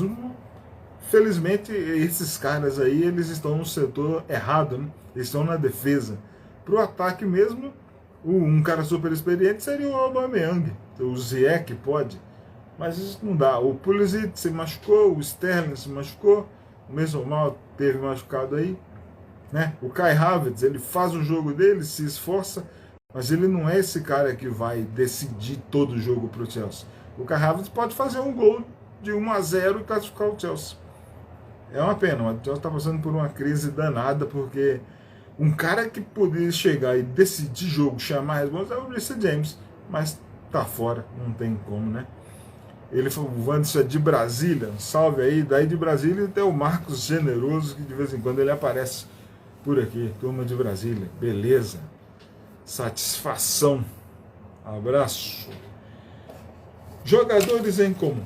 felizmente, esses caras aí, eles estão no setor errado, né? Eles estão na defesa. Para o ataque mesmo, um cara super experiente seria o Aubameyang. O Ziyech pode, mas isso não dá. O Pulisic se machucou, o Sterling se machucou, o Mason Mount teve machucado aí, né? O Kai Havertz, ele faz o jogo dele, se esforça, mas ele não é esse cara que vai decidir todo o jogo para o Chelsea. O Kai Havertz pode fazer um gol de 1-0 e classificar o Chelsea. É uma pena, o Chelsea está passando por uma crise danada, porque um cara que poderia chegar e decidir jogo, chamar a resposta, é o Reece James, mas tá fora, não tem como, né? Ele falou, o Wanderson é de Brasília, um salve aí, daí de Brasília tem o Marcos Generoso, que de vez em quando ele aparece por aqui, turma de Brasília, beleza, satisfação, abraço. Jogadores em comum,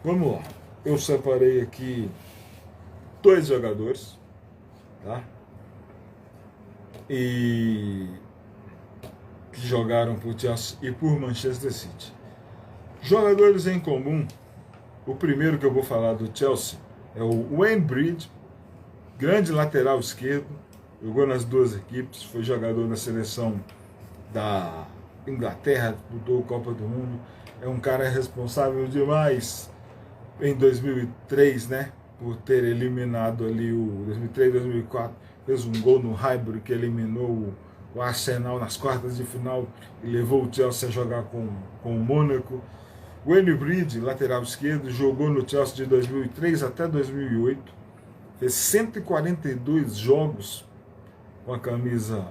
vamos lá, eu separei aqui 2 jogadores, tá? E que jogaram por Chelsea e por Manchester City. Jogadores em comum, o primeiro que eu vou falar do Chelsea é o Wayne Bridge, grande lateral esquerdo, jogou nas 2 equipes, foi jogador na seleção da Inglaterra, disputou a Copa do Mundo, é um cara responsável demais em 2003, né, por ter eliminado ali o 2003, 2004, fez um gol no Highbury que eliminou o Arsenal nas quartas de final e levou o Chelsea a jogar com o Mônaco. Wayne Bridge, lateral esquerdo, jogou no Chelsea de 2003 até 2008, fez 142 jogos com a camisa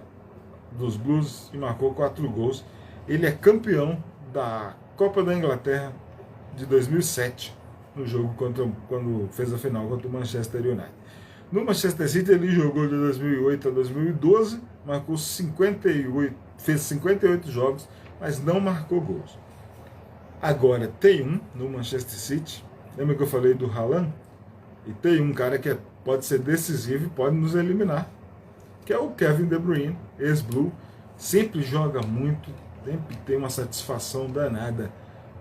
dos Blues e marcou 4 gols. Ele é campeão da Copa da Inglaterra de 2007, no jogo quando fez a final contra o Manchester United. No Manchester City ele jogou de 2008 a 2012, marcou 58, fez 58 jogos, mas não marcou gols. Agora tem um no Manchester City, lembra que eu falei do Haaland? E tem um cara que pode ser decisivo e pode nos eliminar, que é o Kevin De Bruyne, ex-Blue, sempre joga muito, sempre tem uma satisfação danada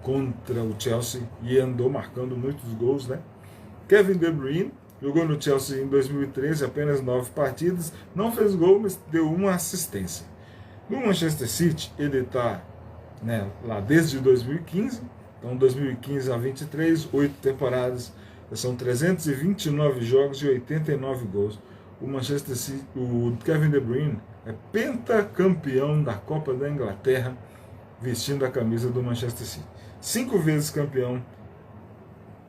contra o Chelsea e andou marcando muitos gols, né? Kevin De Bruyne jogou no Chelsea em 2013, apenas 9 partidas, não fez gol, mas deu uma assistência. No Manchester City, ele está, né, lá desde 2015, então 2015 a 23, 8 temporadas, são 329 jogos e 89 gols. O Manchester City, o Kevin De Bruyne é pentacampeão da Copa da Inglaterra, vestindo a camisa do Manchester City. 5 vezes campeão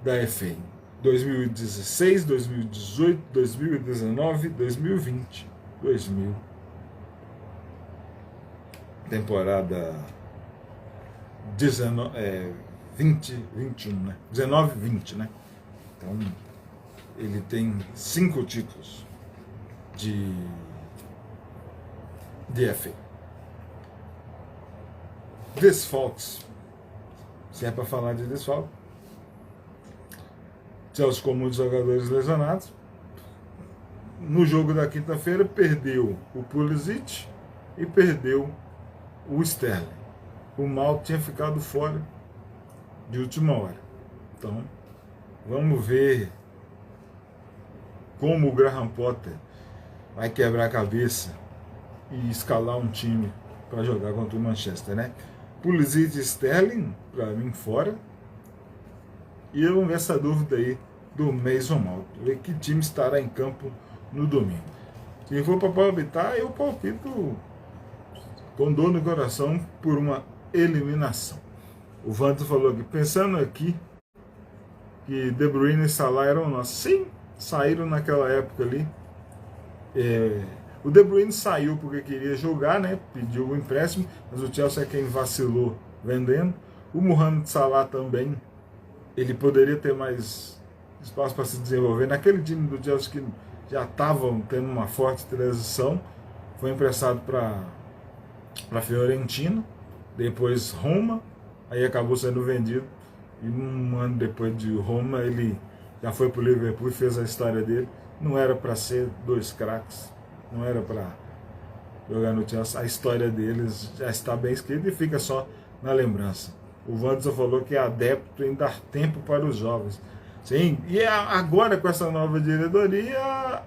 da FA. 2016, 2018, 2019, 2020, 2000. Temporada 20, 21, né? 19, 20, né? Então, ele tem 5 títulos de FA. Desfalques. Se é para falar de desfalque, Chelsea com muitos jogadores lesionados. No jogo da quinta-feira perdeu o Pulisic e perdeu o Sterling. O Mount tinha ficado fora de última hora. Então, vamos ver como o Graham Potter vai quebrar a cabeça e escalar um time para jogar contra o Manchester, né? Pulisic e Sterling, para mim, fora. E vamos ver essa dúvida aí do Mason Mount. Ver que time estará em campo no domingo. Se for para palpitar, eu palpito com dor no coração por uma eliminação. O Vanto falou aqui, pensando aqui que De Bruyne e Salah eram nossos. Sim, saíram naquela época ali. O De Bruyne saiu porque queria jogar, né? Pediu o empréstimo, mas o Chelsea é quem vacilou vendendo. O Mohamed Salah também, ele poderia ter mais espaço para se desenvolver. Naquele time do Chelsea que já estavam tendo uma forte transição, foi emprestado para Fiorentina, depois Roma, aí acabou sendo vendido. E um ano depois de Roma, ele já foi para o Liverpool e fez a história dele. Não era para ser 2 craques, não era para jogar no Chelsea. A história deles já está bem escrita e fica só na lembrança. O Wanderson falou que é adepto em dar tempo para os jovens. Sim, e agora com essa nova diretoria,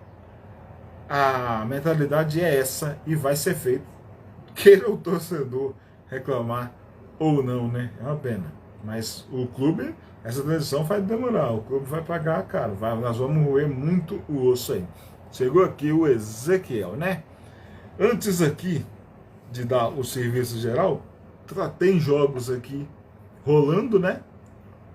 a mentalidade é essa e vai ser feito. Queira o torcedor reclamar ou não, né? É uma pena. Mas o clube, essa transição vai demorar. O clube vai pagar caro. Nós vamos roer muito o osso aí. Chegou aqui o Ezequiel, né? Antes aqui de dar o serviço geral, tem jogos aqui rolando, né?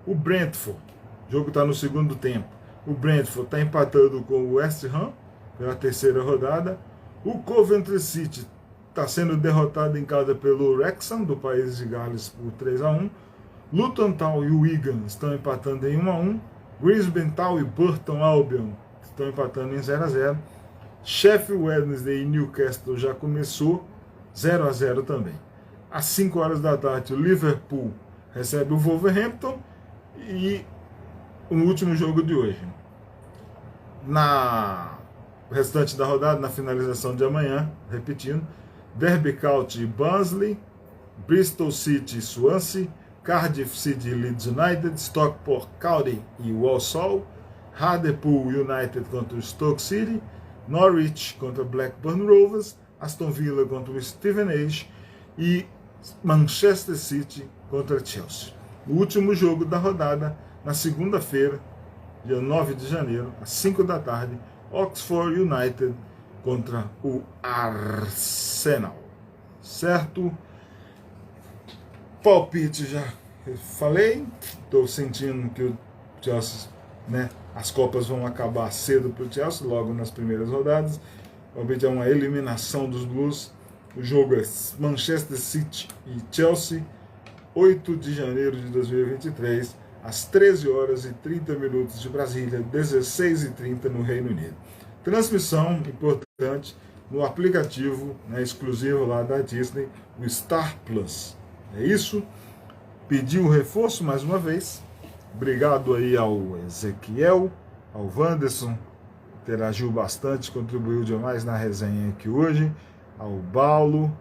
O Brentford, o jogo está no segundo tempo. O Brentford está empatando com o West Ham pela 3ª rodada. O Coventry City está sendo derrotado em casa pelo Wrexham, do país de Gales, por 3-1. Luton Town e o Wigan estão empatando em 1-1. Brisbane Town e Burton Albion estão empatando em 0-0. Sheffield Wednesday e Newcastle já começou 0-0 também. Às 5 horas da tarde, o Liverpool recebe o Wolverhampton e o último jogo de hoje. Na restante da rodada, na finalização de amanhã, repetindo, Derby County e Barnsley, Bristol City e Swansea, Cardiff City e Leeds United, Stockport County e Walsall, Hartlepool United contra o Stoke City, Norwich contra Blackburn Rovers, Aston Villa contra o Stevenage e Manchester City contra Chelsea. O último jogo da rodada, na segunda-feira, dia 9 de janeiro, às 5 da tarde, Oxford United contra o Arsenal. Certo? Palpite já falei. Estou sentindo que o Chelsea, né, as Copas vão acabar cedo para o Chelsea, logo nas primeiras rodadas. O palpite é uma eliminação dos Blues. O jogo é Manchester City e Chelsea, 8 de janeiro de 2023, às 13 horas e 30 minutos de Brasília, 16h30 no Reino Unido. Transmissão importante no aplicativo, né, exclusivo lá da Disney, o Star Plus. É isso. Pediu o reforço mais uma vez. Obrigado aí ao Ezequiel, ao Wanderson, interagiu bastante, contribuiu demais na resenha aqui hoje, ao Paulo,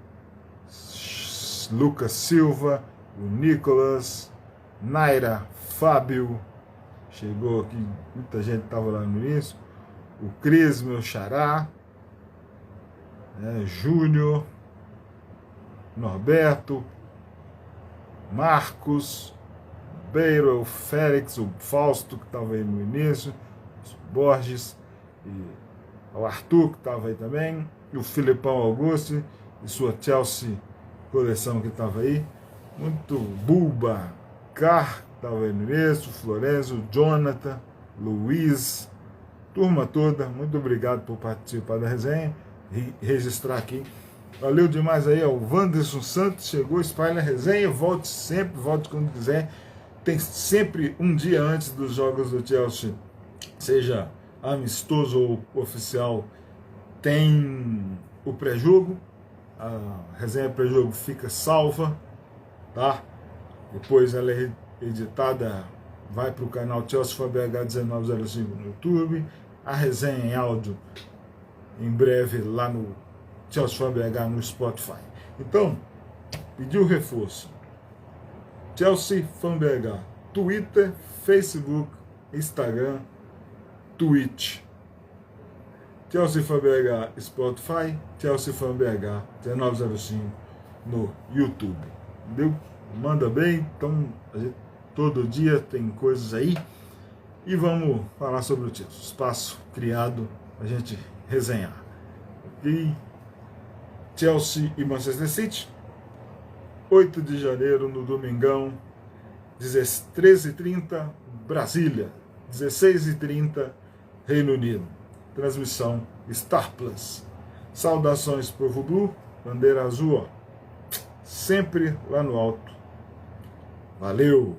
Lucas Silva, o Nicolas, Naira, Fábio, chegou aqui, muita gente estava lá no início, o Cris, meu xará, Júnior, Norberto, Marcos, Beiro, o Félix, o Fausto, que estava aí no início, o Borges, e o Arthur, que estava aí também, e o Filipão Augusto, e sua Chelsea coleção que estava aí, muito Bulba, Car, que estava aí no início, Florenzo, Jonathan, Luiz, turma toda, muito obrigado por participar da resenha, e registrar aqui. Valeu demais aí, o Wanderson Santos chegou, espalha a resenha, volte sempre, volte quando quiser. Tem sempre um dia antes dos jogos do Chelsea, seja amistoso ou oficial, tem o pré-jogo, a resenha pré-jogo fica salva, tá? Depois ela é editada, vai para o canal Chelsea Fan BH 1905 no YouTube, a resenha em áudio em breve lá no Chelsea Fan BH no Spotify. Então, pediu reforço. Chelsea Fan BH, Twitter, Facebook, Instagram, Twitch. Chelsea Fan BH, Spotify, Chelsea Fan BH 1905 no YouTube. Entendeu? Manda bem, então todo dia tem coisas aí. E vamos falar sobre o Chelsea. Espaço criado a gente resenhar. E Chelsea e Manchester City, 8 de janeiro no domingão, 13h30 Brasília, 16h30 Reino Unido. Transmissão Star Plus. Saudações Povo Blue, bandeira azul, ó, sempre lá no alto. Valeu!